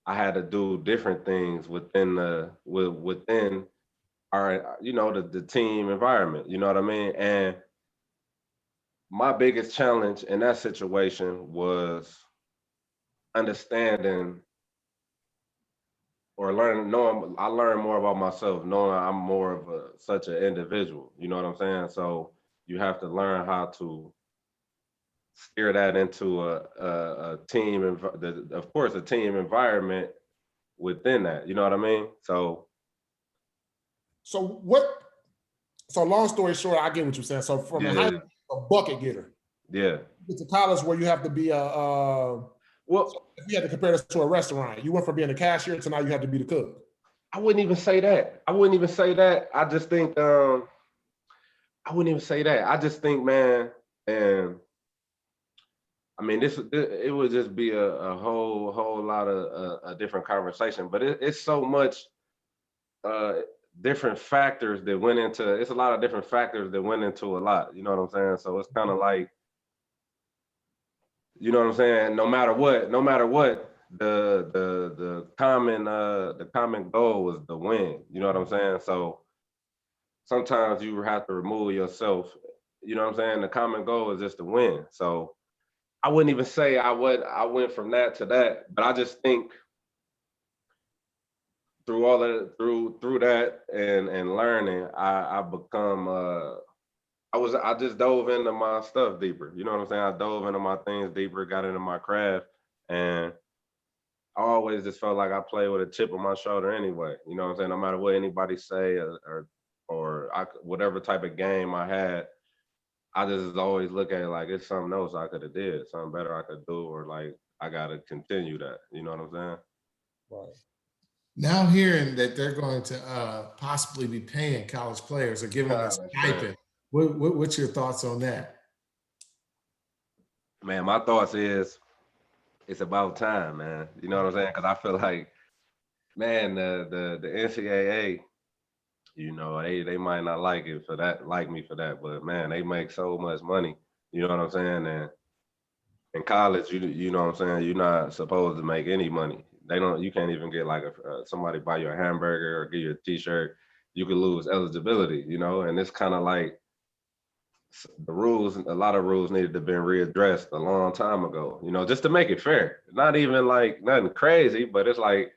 I had to do different things within our, the team environment, you know what I mean? And my biggest challenge in that situation was understanding or knowing I learned more about myself, knowing I'm more of such an individual, you know what I'm saying? So you have to learn how to steer that into a team, of course, a team environment within that, you know what I mean? So long story short, I get what you're saying. So from a high school, a bucket getter. Yeah. It's a college where you have to be if you had to compare this to a restaurant, you went from being a cashier to now you have to be the cook. I wouldn't even say that. I just think I wouldn't even say that. I just think, man, and I mean, it would just be a whole lot of a different conversation. But it's so much different factors that went into. It's a lot of different factors that went into a lot. You know what I'm saying? So it's kind of like, you know what I'm saying? No matter what, the common goal was the win. You know what I'm saying? So sometimes you have to remove yourself. You know what I'm saying? The common goal is just to win. So I wouldn't even say I went from that to that, but I just think through all that, through that and learning, I become I just dove into my stuff deeper. You know what I'm saying? I dove into my things deeper, got into my craft, and I always just felt like I played with a chip on my shoulder anyway. You know what I'm saying? No matter what anybody say or whatever type of game I had, I just always look at it like it's something else I could have did, something better I could do, or like I gotta continue that. You know what I'm saying? Right. Now hearing that they're going to possibly be paying college players or giving them a stipend, what's your thoughts on that? Man, my thoughts is it's about time, man. You know what I'm saying? Because I feel like, man, the NCAA, they might not like me for that, but man, they make so much money. You know what I'm saying? And in college, you know what I'm saying, you're not supposed to make any money. you can't even get like somebody buy you a hamburger or give you a t-shirt. You could lose eligibility, you know, and it's kind of like a lot of rules needed to have been readdressed a long time ago, you know, just to make it fair. Not even like nothing crazy, but it's like,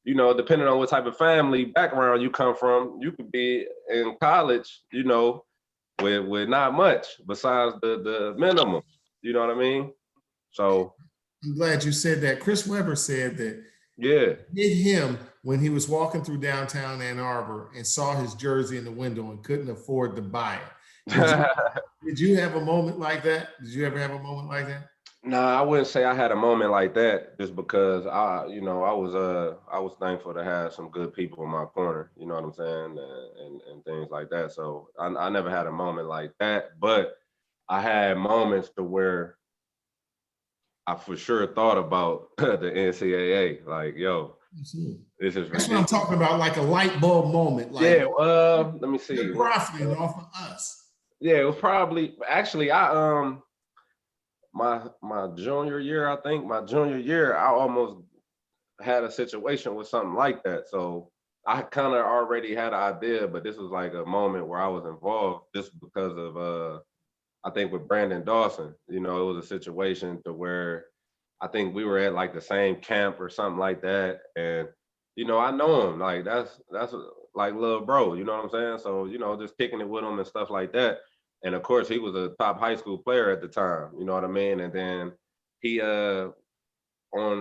you know, depending on what type of family background you come from, you could be in college, you know, with not much besides the minimum. You know what I mean? So I'm glad you said that. Chris Webber said that yeah, hit him when he was walking through downtown Ann Arbor and saw his jersey in the window and couldn't afford to buy it. Did you have a moment like that? Did you ever have a moment like that? Nah, I wouldn't say I had a moment like that, just because I was thankful to have some good people in my corner, you know what I'm saying, and things like that. So I never had a moment like that, but I had moments to where I for sure thought about the NCAA, like, yo, this is ridiculous. That's what I'm talking about, like a light bulb moment. Like, yeah, let me see. They're profiting off of us. Yeah, it was probably actually my junior year, I think I almost had a situation with something like that. So I kind of already had an idea, but this was like a moment where I was involved just because of I think with Brandon Dawson, you know, it was a situation to where I think we were at like the same camp or something like that. And, you know, I know him, like that's like little bro, you know what I'm saying? So, you know, just kicking it with him and stuff like that. And of course he was a top high school player at the time, you know what I mean? And then he on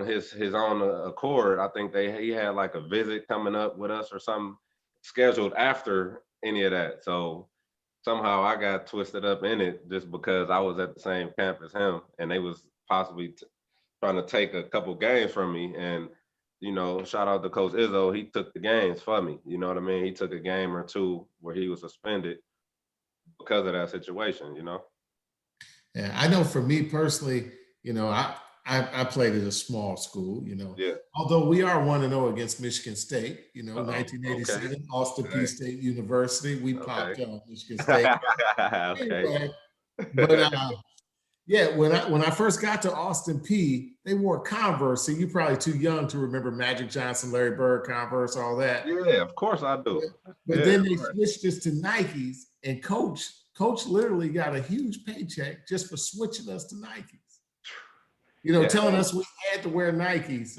his own accord, I think he had like a visit coming up with us or something scheduled after any of that. So somehow I got twisted up in it just because I was at the same camp as him, and they was possibly trying to take a couple games from me. And, you know, shout out to Coach Izzo, he took the games for me. You know what I mean? He took a game or two where he was suspended because of that situation, you know? Yeah, I know for me personally, you know, I played at a small school, you know. Yeah. Although we are 1-0 against Michigan State, you know, 1987, okay. Austin Peay State University. We popped Okay. on Michigan State. Okay. Anyway, but yeah, when I first got to Austin Peay, they wore Converse. So you're probably too young to remember Magic Johnson, Larry Bird, Converse, all that. Yeah, of course I do. But then they switched us to Nikes, and Coach literally got a huge paycheck just for switching us to Nikes. You know, telling us we had to wear Nikes.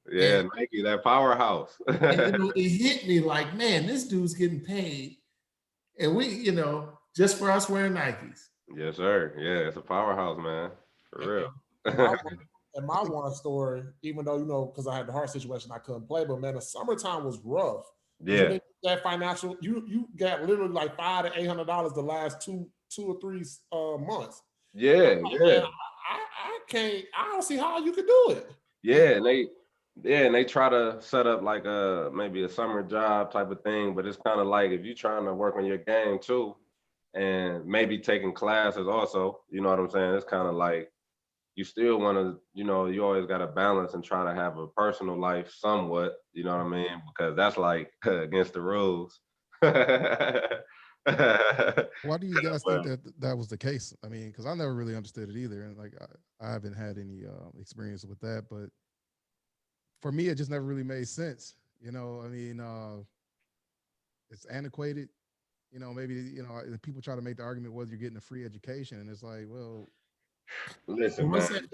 Yeah, and Nike, that powerhouse. And, you know, it hit me like, man, this dude's getting paid, and we, you know, just for us wearing Nikes. Yes, sir. Yeah, it's a powerhouse, man. For real. And my one story, even though, you know, because I had the heart situation, I couldn't play, but man, the summertime was rough. Yeah. That financial, you got literally like $500 to $800 the last two or three months. Yeah, like, yeah. Man, I don't see how you could do it. Yeah, and they try to set up like maybe a summer job type of thing, but it's kind of like if you're trying to work on your game too, and maybe taking classes also, you know what I'm saying? It's kind of like you still want to, you know, you always got to balance and try to have a personal life somewhat, you know what I mean? Because that's like against the rules. Why do you guys think that was the case? I mean, because I never really understood it either, and like I haven't had any experience with that. But for me, it just never really made sense. You know, I mean, it's antiquated. You know, maybe people try to make the argument whether you're getting a free education, and it's like, well, listen, what's man.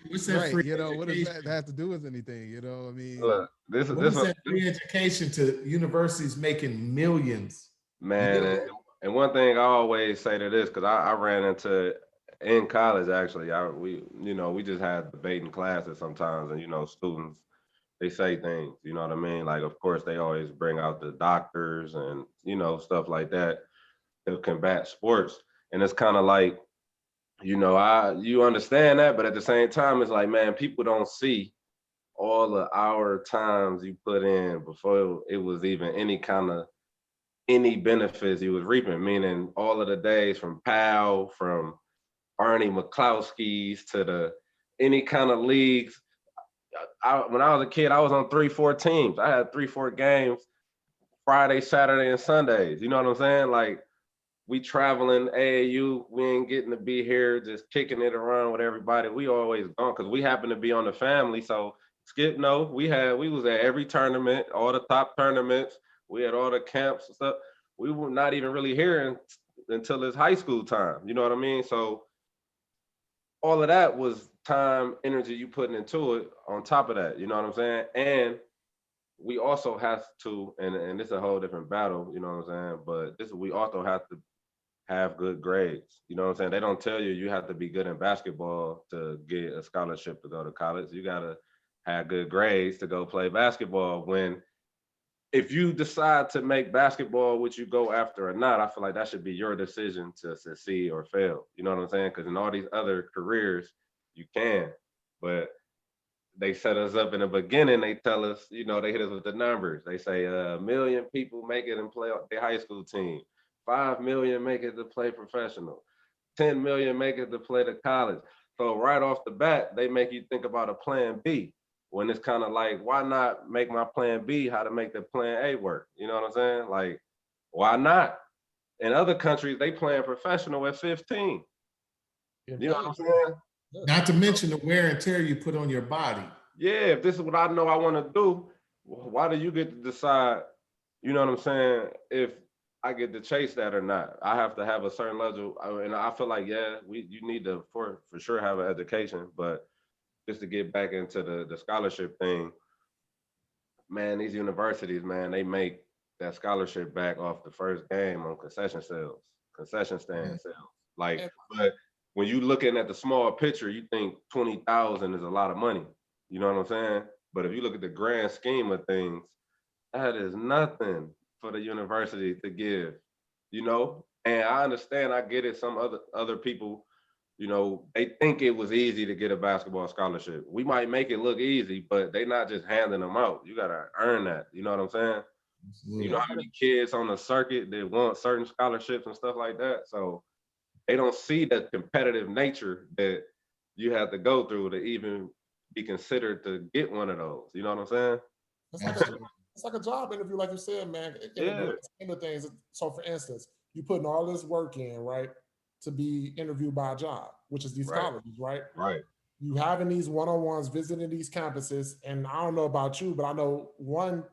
What's that right, free you know, education? what does that have to do with anything? You know, I mean, Look, this is that free education to universities making millions? Man, You know? and one thing I always say to this, because I ran into in college actually, we just had debating classes sometimes, and you know, students they say things, you know what I mean? Like, of course, they always bring out the doctors and you know stuff like that to combat sports, and it's kind of like, you know, you understand that, but at the same time, it's like, man, people don't see all the hour times you put in before it was even any benefits you was reaping, meaning all of the days from Powell, from Arnie McCloskey's to any kind of leagues. When I was a kid, I was on 3-4 teams. I had 3-4 games Friday, Saturday, and Sundays. You know what I'm saying? Like we traveling AAU, we ain't getting to be here just kicking it around with everybody. We always gone because we happen to be on the family. So Skip, no. We was at every tournament, all the top tournaments. We had all the camps and stuff. We were not even really hearing until his high school time. You know what I mean? So all of that was time, energy you putting into it on top of that. You know what I'm saying? And we also have to, and it's a whole different battle, you know what I'm saying? But we also have to have good grades. You know what I'm saying? They don't tell you have to be good in basketball to get a scholarship to go to college. You gotta have good grades to go play basketball. If you decide to make basketball what you go after or not, I feel like that should be your decision to succeed or fail. You know what I'm saying? Because in all these other careers, you can. But they set us up in the beginning. They tell us, they hit us with the numbers. They say 1 million people make it and play their high school team. 5 million make it to play professional. 10 million make it to play to college. So right off the bat, they make you think about a plan B. When it's kind of like, why not make my plan B how to make the plan A work? You know what I'm saying? Like, why not? In other countries, they playing professional at 15. You know what I'm saying? Not to mention the wear and tear you put on your body. Yeah, if this is what I know I want to do, why do you get to decide, you know what I'm saying, if I get to chase that or not? I have to have a certain level, and I feel like, you need to for sure have an education, but just to get back into the scholarship thing, man, these universities, man, they make that scholarship back off the first game on concession stand sales. Like, but when you looking at the small picture, you think 20,000 is a lot of money. You know what I'm saying? But if you look at the grand scheme of things, that is nothing for the university to give, And I understand, I get it. Some other people, they think it was easy to get a basketball scholarship. We might make it look easy, but they not just handing them out. You gotta earn that. You know what I'm saying? Absolutely. You know how many kids on the circuit that want certain scholarships and stuff like that? So they don't see the competitive nature that you have to go through to even be considered to get one of those. You know what I'm saying? It's like a job interview, like you said, man. In the things. So, for instance, you putting all this work in, right, to be interviewed by a job, which is these colleges, right? Right. You having these one-on-ones, visiting these campuses, and I don't know about you, but I know one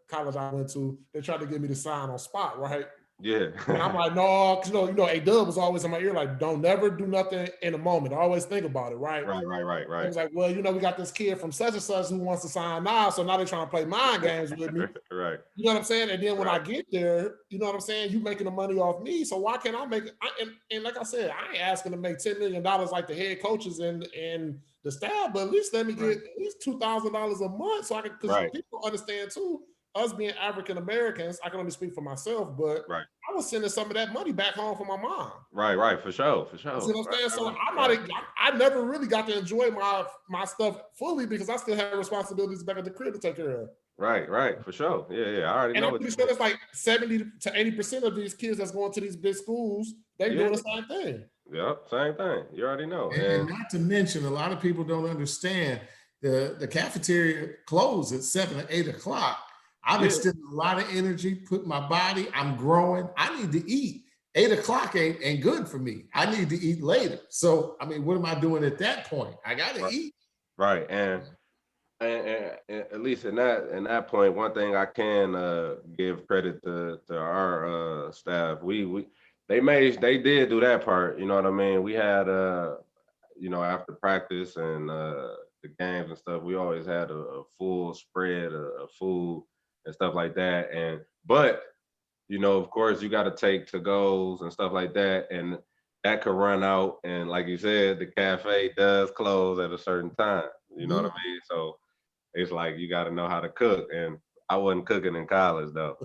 college I went to, they tried to get me to sign on spot, right? Yeah. And I'm like, no, because A-Dub was always in my ear, like, don't never do nothing in a moment. Always think about it, right? Right. I was like, well, we got this kid from such and such who wants to sign now, so now they're trying to play mind games with me. Right. You know what I'm saying? And then when I get there, you know what I'm saying? You making the money off me, so why can't I make it? And like I said, I ain't asking to make $10 million like the head coaches and the staff, but at least let me get at least $2,000 a month so I can, because people understand too, us being African Americans, I can only speak for myself, but I was sending some of that money back home for my mom. Right, for sure. You see what I'm saying? So I never really got to enjoy my stuff fully because I still have responsibilities back at the crib to take care of. Right, for sure. Yeah, I already know. And I'm pretty sure it's like 70 to 80% of these kids that's going to these big schools, they're doing the same thing. Yep, same thing. You already know. And not to mention, a lot of people don't understand the cafeteria closed at 7 or 8 o'clock. I've extended a lot of energy, put my body, I'm growing. I need to eat. 8 o'clock ain't good for me. I need to eat later. So, I mean, what am I doing at that point? I got to eat. Right. And at least in that point, one thing I can give credit to our staff. They did do that part. You know what I mean? We had after practice and the games and stuff, we always had a full spread of food and stuff like that. But of course, you got to take to-goes and stuff like that, and that could run out. And like you said, the cafe does close at a certain time. You know what I mean? So it's like you got to know how to cook. And I wasn't cooking in college, though.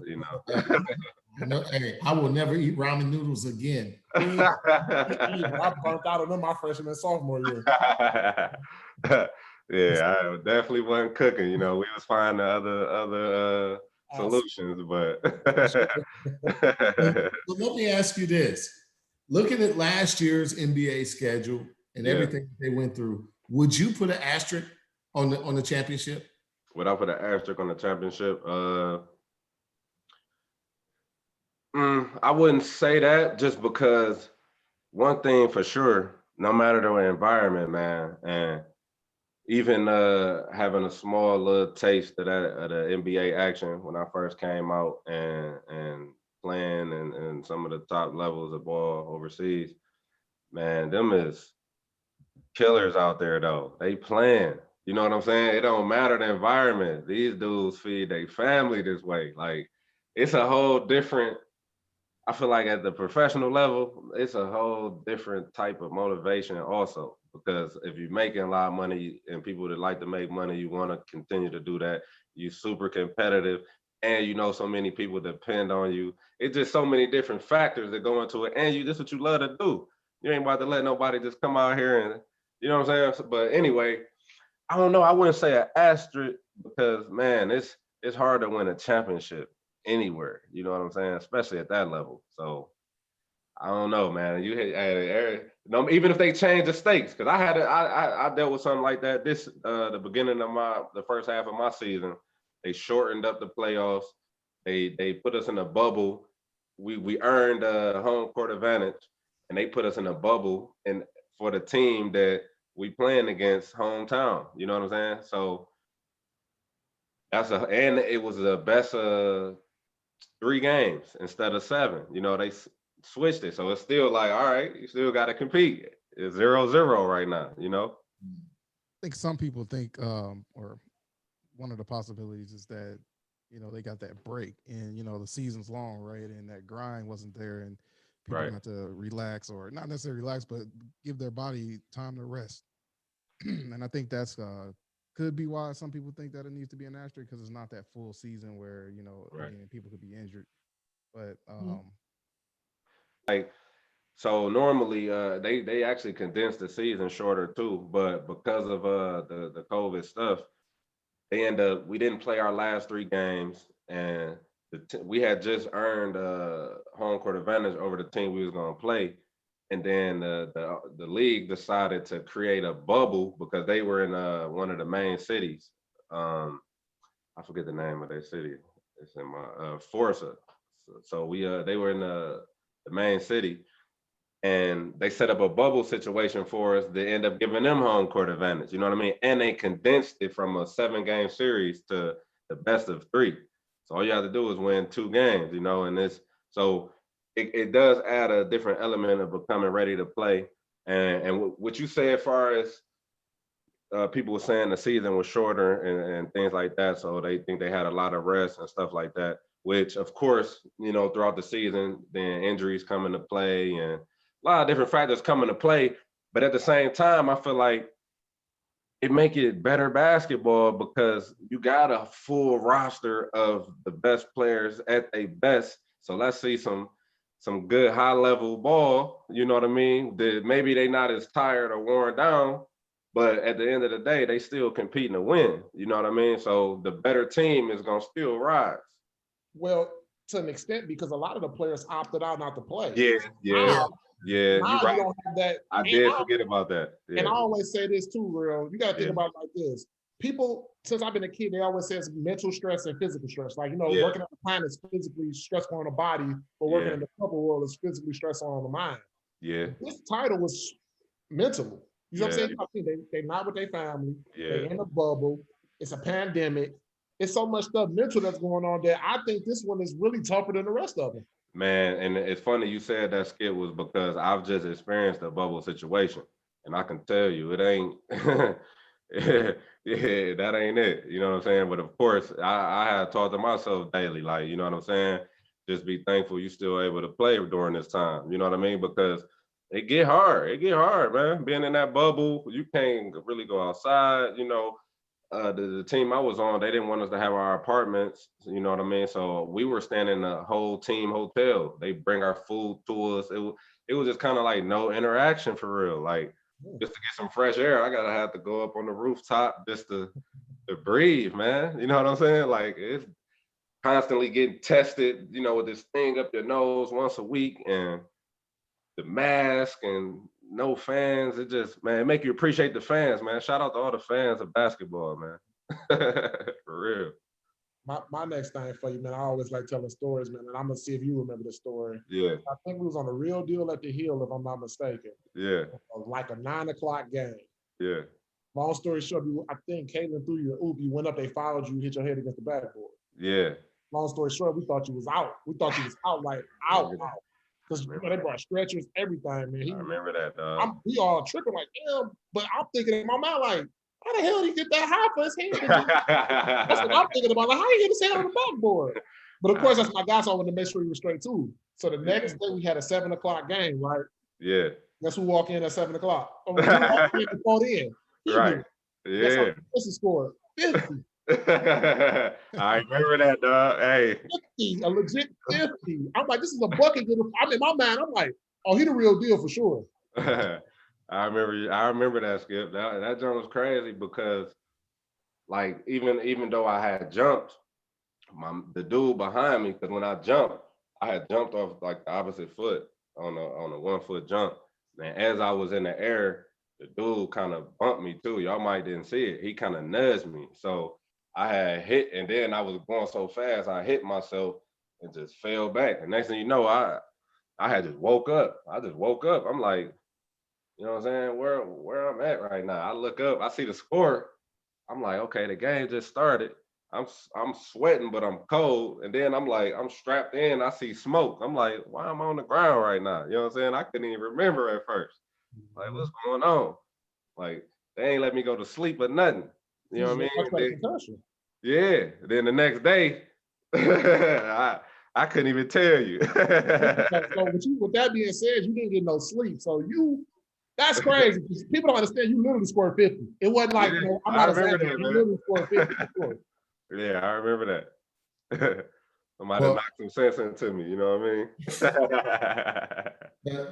Hey, I will never eat ramen noodles again. I burnt out on them my freshman and sophomore year. Yeah, I definitely wasn't cooking. We was finding other solutions, but. So let me ask you this: looking at last year's NBA schedule and everything they went through, would you put an asterisk on the championship? Would I put an asterisk on the championship? I wouldn't say that, just because one thing for sure, no matter the environment, man, and even having a small little taste of the NBA action when I first came out and playing and some of the top levels of ball overseas, man, them is killers out there though. They playing. You know what I'm saying? It don't matter the environment. These dudes feed their family this way. Like it's a whole different. I feel like at the professional level, it's a whole different type of motivation also. Because if you're making a lot of money and people that like to make money, you want to continue to do that. You're super competitive and you know so many people depend on you. It's just so many different factors that go into it. And this is what you love to do. You ain't about to let nobody just come out here and you know what I'm saying? But anyway, I don't know. I wouldn't say an asterisk because man, it's hard to win a championship anywhere. You know what I'm saying? Especially at that level. So I don't know, man. No, even if they change the stakes, because I dealt with something like that. This the beginning of the first half of my season, they shortened up the playoffs. They put us in a bubble. We earned home court advantage, and they put us in a bubble and for the team that we playing against hometown. You know what I'm saying? So and it was the best 3 games instead of 7. You know, they switched it. So it's still like, all right, you still got to compete. It's 0-0 right now, you know? I think some people think, or one of the possibilities is that, you know, they got that break and, you know, the season's long, right? And that grind wasn't there and people got to relax or not necessarily relax, but give their body time to rest. And I think that's could be why some people think that it needs to be an asterisk because it's not that full season where, you know, again, people could be injured. But like so normally they actually condensed the season shorter too, but because of the COVID stuff, we didn't play our last 3 games and we had just earned home court advantage over the team we was going to play. And then the league decided to create a bubble because they were in one of the main cities. I forget the name of their city. It's in my Forza. So we they were in the main city, and they set up a bubble situation for us that end up giving them home court advantage. You know what I mean? And they condensed it from a 7-game series to the best of 3. So all you have to do is win 2 games. You know, and it does add a different element of becoming ready to play. And what you say as far as people were saying the season was shorter and things like that, so they think they had a lot of rest and stuff like that, which of course, you know, throughout the season, then injuries come into play and a lot of different factors come into play. But at the same time, I feel like it make it better basketball because you got a full roster of the best players at their best. So let's see some good high level ball, you know what I mean? That maybe they not as tired or worn down, but at the end of the day, they still competing to win. You know what I mean? So the better team is gonna still rise. Well, to an extent, because a lot of the players opted out not to play. Yeah. Now You're right. you don't have that. I did forget about that. Yeah. And I always say this too, real. You got to think about it like this. People, since I've been a kid, they always say it's mental stress and physical stress. Like, you know, working at the plant is physically stressful on the body, but working in the corporate world is physically stressful on the mind. Yeah. This title was mental. You know what I'm saying? They're not with their family. They're in a bubble. It's a pandemic. It's so much stuff mental that's going on there. I think this one is really tougher than the rest of them. Man, and it's funny you said that, Skip, was because I've just experienced a bubble situation. And I can tell you, it ain't, that ain't it. You know what I'm saying? But of course, I had taught to myself daily, like, you know what I'm saying? Just be thankful you're still able to play during this time. You know what I mean? Because it get hard. It get hard, man. Being in that bubble, you can't really go outside, you know. The team I was on, they didn't want us to have our apartments, you know what I mean? So we were staying in a whole team hotel. They bring our food to us. It was just kind of like no interaction for real. Like just to get some fresh air, I gotta have to go up on the rooftop just to breathe, man. You know what I'm saying? Like it's constantly getting tested, you know, with this thing up your nose once a week and the mask and no fans. It just, man, it make you appreciate the fans, man. Shout out to all the fans of basketball, man. For real. My next thing for you, man, I always like telling stories, man, and I'm gonna see if you remember the story. Yeah. I think we was on a Real Deal at the Hill, if I'm not mistaken. Yeah. Like a 9 o'clock game. Yeah. Long story short, I think Caitlin threw you an oop. You went up, they fouled you, hit your head against the backboard. Yeah. Long story short, we thought you was out. We thought you was out, like out. Because they brought stretchers, everything, man. I remember that, dog. We all tripping like, damn. But I'm thinking in my mind, like, how the hell did he get that high for his head? That's what I'm thinking about. Like, how he hit his head on the backboard? But of course, that's my guy, so I wanted to make sure he was straight too. So the next day we had a 7 o'clock game, right? Yeah. Guess who walked in at 7 o'clock? Oh, who walked in before then? Right. Yeah. Guess who scored? 50. I remember that, dog. Hey. 50, a legit 50. I'm like, this is a bucket. I'm in my mind, I'm like, oh, he the real deal for sure. I remember that, Skip. That jump was crazy because, like, even though I had jumped, the dude behind me, because when I jumped, I had jumped off like the opposite foot on a 1 foot jump. And as I was in the air, the dude kind of bumped me too. Y'all might didn't see it. He kind of nudged me. So I had hit, and then I was going so fast, I hit myself and just fell back. And next thing you know, I had just woke up. I'm like, you know what I'm saying? Where I'm at right now. I look up, I see the score. I'm like, okay, the game just started. I'm sweating, but I'm cold. And then I'm like, I'm strapped in. I see smoke. I'm like, why am I on the ground right now? You know what I'm saying? I couldn't even remember at first. Like, what's going on? Like, they ain't let me go to sleep or nothing. You know what I mean? Yeah. Then the next day, I couldn't even tell you. So with that being said, you didn't get no sleep. So that's crazy. People don't understand. You literally scored 50. It wasn't like, I'm not exaggerating. You literally scored 50. Yeah, I remember that. Somebody knocked some sense into me, you know what I mean?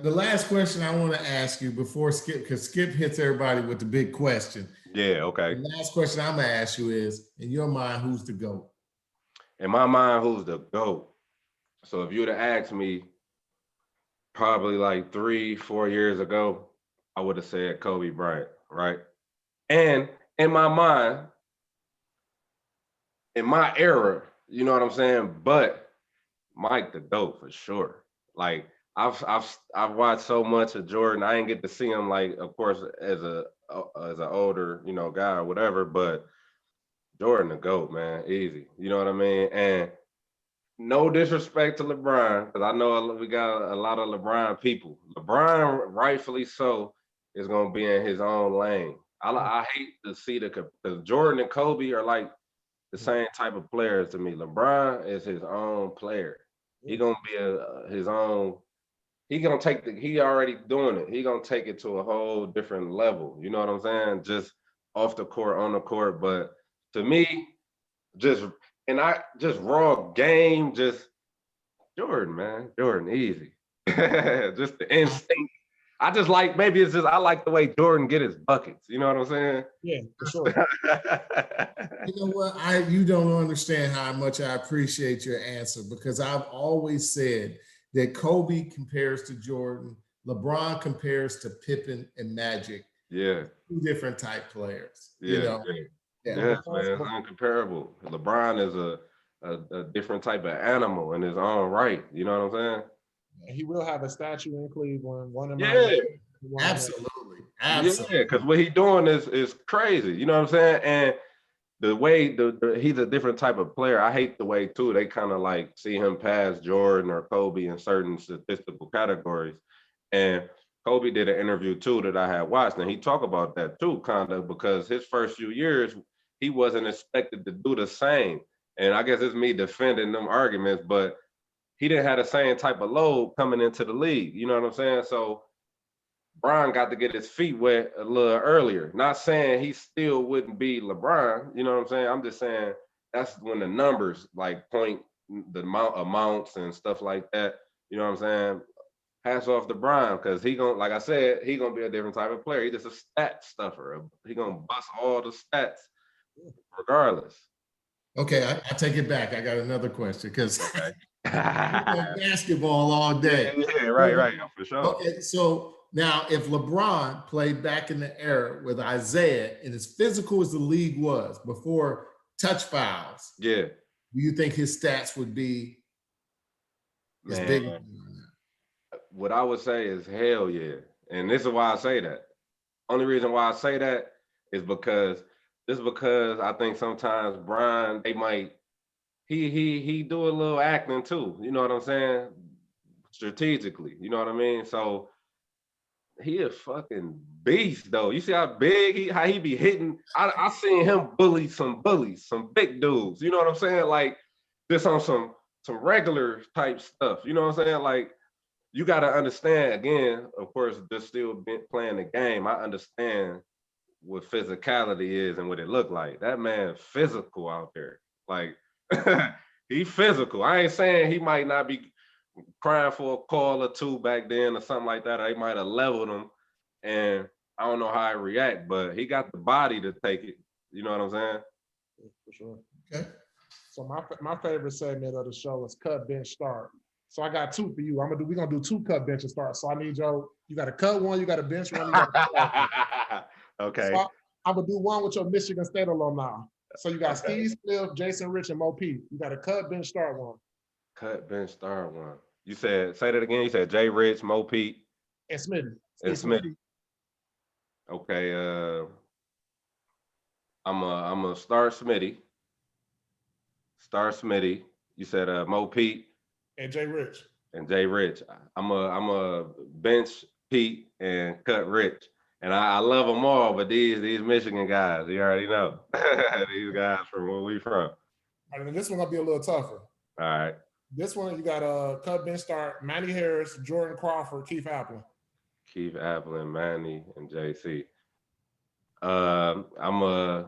The last question I want to ask you before Skip, because Skip hits everybody with the big question. Yeah, okay. The last question I'm going to ask you is, in your mind, who's the GOAT? In my mind, who's the GOAT? So if you would have asked me probably like 3-4 years ago, I would have said Kobe Bryant, right? And in my mind, in my era, you know what I'm saying? But Mike the GOAT for sure. Like I've watched so much of Jordan. I didn't get to see him, like, of course, as an older, guy or whatever, but Jordan the GOAT, man. Easy. You know what I mean? And no disrespect to LeBron, because I know we got a lot of LeBron people. LeBron, rightfully so, is gonna be in his own lane. I hate to see because Jordan and Kobe are like the same type of players to me. LeBron is his own player. He gonna be his own. He gonna he already doing it. He gonna take it to a whole different level. You know what I'm saying? Just off the court, on the court. But to me, just raw game, just Jordan, man. Jordan, easy. Just the instinct. I just like, maybe it's just, I like the way Jordan get his buckets. You know what I'm saying? Yeah, for sure. You know what? You don't understand how much I appreciate your answer, because I've always said that Kobe compares to Jordan, LeBron compares to Pippen and Magic. Yeah. 2 different type players. Yeah. Yes, man, it's uncomparable. LeBron is a different type of animal in his own right. You know what I'm saying? He will have a statue in Cleveland. Absolutely. Yeah, because what he's doing is crazy. You know what I'm saying? And the way he's a different type of player. I hate the way too they kind of like see him past Jordan or Kobe in certain statistical categories. And Kobe did an interview too that I had watched, and he talked about that too, kind of, because his first few years he wasn't expected to do the same. And I guess it's me defending them arguments, but he didn't have the same type of load coming into the league. You know what I'm saying? So Bron got to get his feet wet a little earlier. Not saying he still wouldn't be LeBron. You know what I'm saying? I'm just saying that's when the numbers like point the amounts and stuff like that. You know what I'm saying? Hats off to Bron, because he gonna, like I said, he gonna be a different type of player. He just a stat stuffer. He gonna bust all the stats regardless. Okay, I take it back. I got another question, because basketball all day. Yeah, right, for sure. Okay, so now if LeBron played back in the era with Isaiah and as physical as the league was before touch fouls, do you think his stats would be as big? What I would say is hell yeah. And this is why I say that. Only reason why I say that, is because I think sometimes Brian, they might he do a little acting too. You know what I'm saying? Strategically, you know what I mean? So he a fucking beast though. You see how big how he be hitting? I seen him bully, some big dudes. You know what I'm saying? Like just on some regular type stuff. You know what I'm saying? Like you got to understand again. Of course, just still playing the game. I understand what physicality is and what it look like. That man physical out there. Like he physical. I ain't saying he might not be crying for a call or two back then or something like that. Or they might have leveled him, and I don't know how I react, but he got the body to take it. You know what I'm saying? For sure. Okay. So my favorite segment of the show is cut, bench, start. So I got two for you. We're gonna do two cut, bench, and start. So I need you got to cut one, you got to bench one, you got to start one. Okay. So I'm gonna do one with your Michigan State alumni. So you got Steve Smith, Jason Rich, and Mo Pete. You got to cut, bench, start one. Cut, bench, start one. You said, say that again. You said Jay Rich, Mo Pete, and Smitty. And Smitty. Okay. I'm a start Smitty. Start Smitty. You said Mo Pete. And Jay Rich. And Jay Rich. I'm a bench Pete and cut Rich. And I love them all, but these Michigan guys, you already know. These guys from where we from. All right, and this one gonna be a little tougher. All right. This one you got cut, bench, start. Manny Harris, Jordan Crawford, Keith Applin. Keith Applin, Manny, and JC. I'm a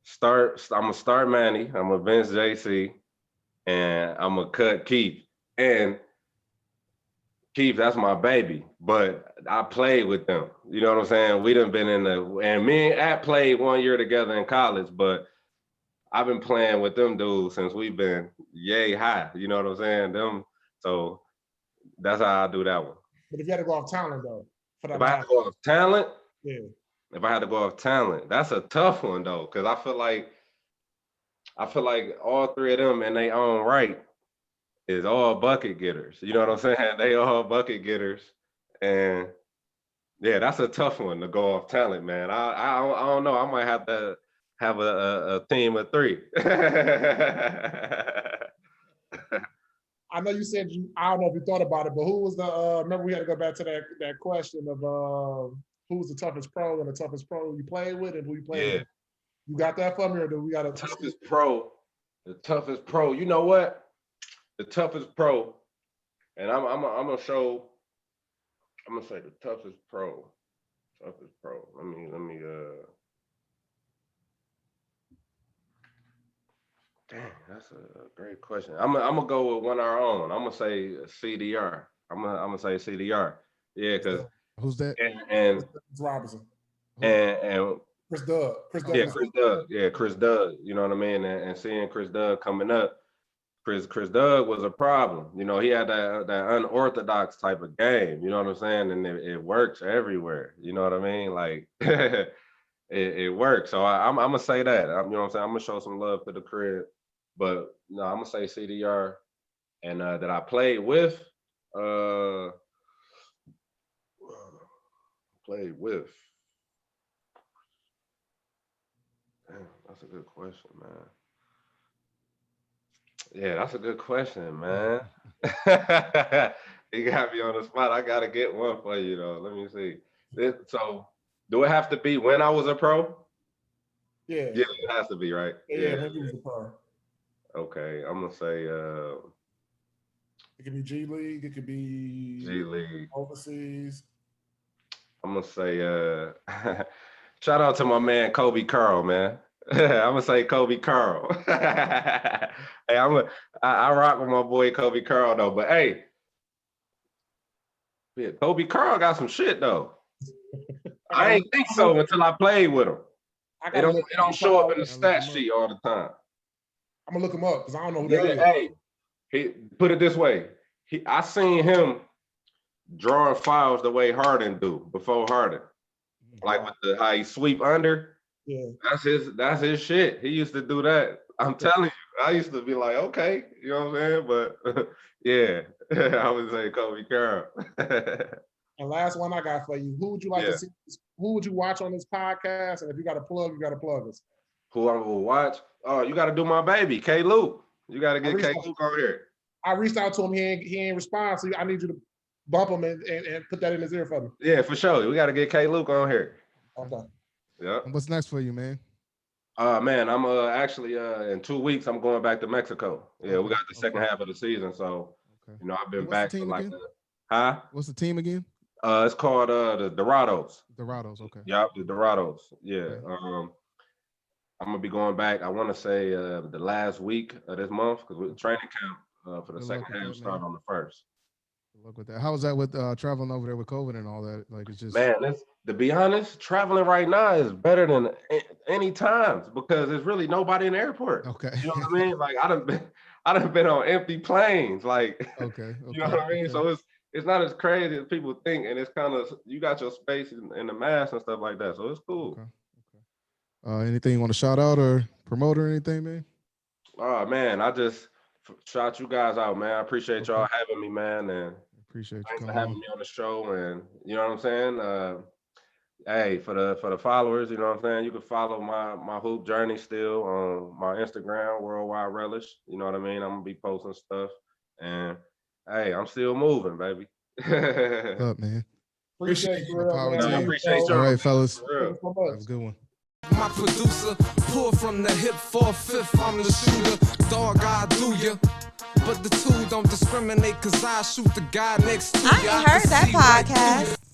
start Manny. I'm a bench JC, and I'm a cut Keith. And Keith, that's my baby, but I played with them. You know what I'm saying? We done been and me and At played 1 year together in college, but I've been playing with them dudes since we've been yay high. You know what I'm saying? So that's how I do that one. But if you had to go off talent though, if I had to go off talent, yeah. If I had to go off talent, that's a tough one though, because I feel like all three of them in their own right is all bucket getters. You know what I'm saying? They all bucket getters, and yeah, that's a tough one to go off talent, man. I don't know. I might have to have a team of three. I know you said I don't know if you thought about it, but who was the? Remember we had to go back to that question of who's the toughest pro and the toughest pro you played with and who you played with. You got that for me, or do we got the toughest pro? The toughest pro. You know what? The toughest pro, and I'm gonna say the toughest pro. Toughest pro. Let me Dang, that's a great question. I'm gonna go with one of our own. I'm gonna say CDR. I'm gonna say CDR. Yeah, because who's that? And Robinson. And Chris Doug. Yeah, Chris Doug. Yeah, Chris Doug. You know what I mean? And seeing Chris Doug coming up, Chris Doug was a problem. You know, he had that unorthodox type of game. You know what I'm saying? And it works everywhere. You know what I mean? Like it works. So I'm gonna say that. You know what I'm saying? I'm gonna show some love to the crib. But no, I'm gonna say CDR, and that I played with. Damn, that's a good question, man. Yeah, that's a good question, man. You got me on the spot. I gotta get one for you though. Let me see. So, do it have to be when I was a pro? Yeah. Yeah, it has to be, right? Yeah, when you was a pro. Okay, I'm gonna say it could be G League, it could be G League, overseas. I'm gonna say shout out to my man Kobe Carl, man. I'm gonna say Kobe Carl. Hey, I rock with my boy Kobe Carl though, but hey, yeah, Kobe Carl got some shit though. I ain't think so until I played with him. It don't show up in the stat sheet all the time. I'm gonna look him up because I don't know who that is. Hey, he put it this way. I seen him drawing fouls the way Harden do before Harden. Like with how he sweep under. Yeah. That's his shit. He used to do that. I'm telling you, I used to be like, okay, you know what I'm saying? But yeah, I would say Kobe Carroll. And last one I got for you. Who would you like to see? Who would you watch on this podcast? And if you got a plug, you got to plug us. Who I will watch? Oh, you got to do my baby, K. Luke. You got to get K. Luke on here. I reached out to him. He ain't respond. So I need you to bump him and put that in his ear for me. Yeah, for sure. We got to get K. Luke on here. Okay. Yeah. What's next for you, man? Man, I'm actually in 2 weeks I'm going back to Mexico. Yeah, we got the second half of the season, so you know I've been back for like What's the team again? It's called the Dorados. Dorados, okay. Yep, the Dorados. Yeah. Okay. I'm gonna be going back. I want to say the last week of this month because we're training camp for the second half start on the 1st. Good luck with that. How was that with traveling over there with COVID and all that? Like it's just to be honest, traveling right now is better than any times because there's really nobody in the airport. Okay. You know what I mean? Like I done been on empty planes. Like okay. You know what I mean? Okay. So it's not as crazy as people think, and it's kind of you got your space in the mask and stuff like that. So it's cool. Okay. Anything you want to shout out or promote or anything, man? Oh man, I just shout you guys out, man. I appreciate y'all having me, man, and appreciate you thanks for having me on the show. And you know what I'm saying? Hey, for the followers, you know what I'm saying? You can follow my hoop journey still on my Instagram, Worldwide Relish. You know what I mean? I'm gonna be posting stuff, and hey, I'm still moving, baby. What's up, man? Appreciate you. I appreciate you. All right, fellas. That was a good one. My producer, pull from the hip 4/5, I'm the shooter. Dog, I do ya. But the two don't discriminate, cause I shoot the guy next to ya. I ain't heard that podcast.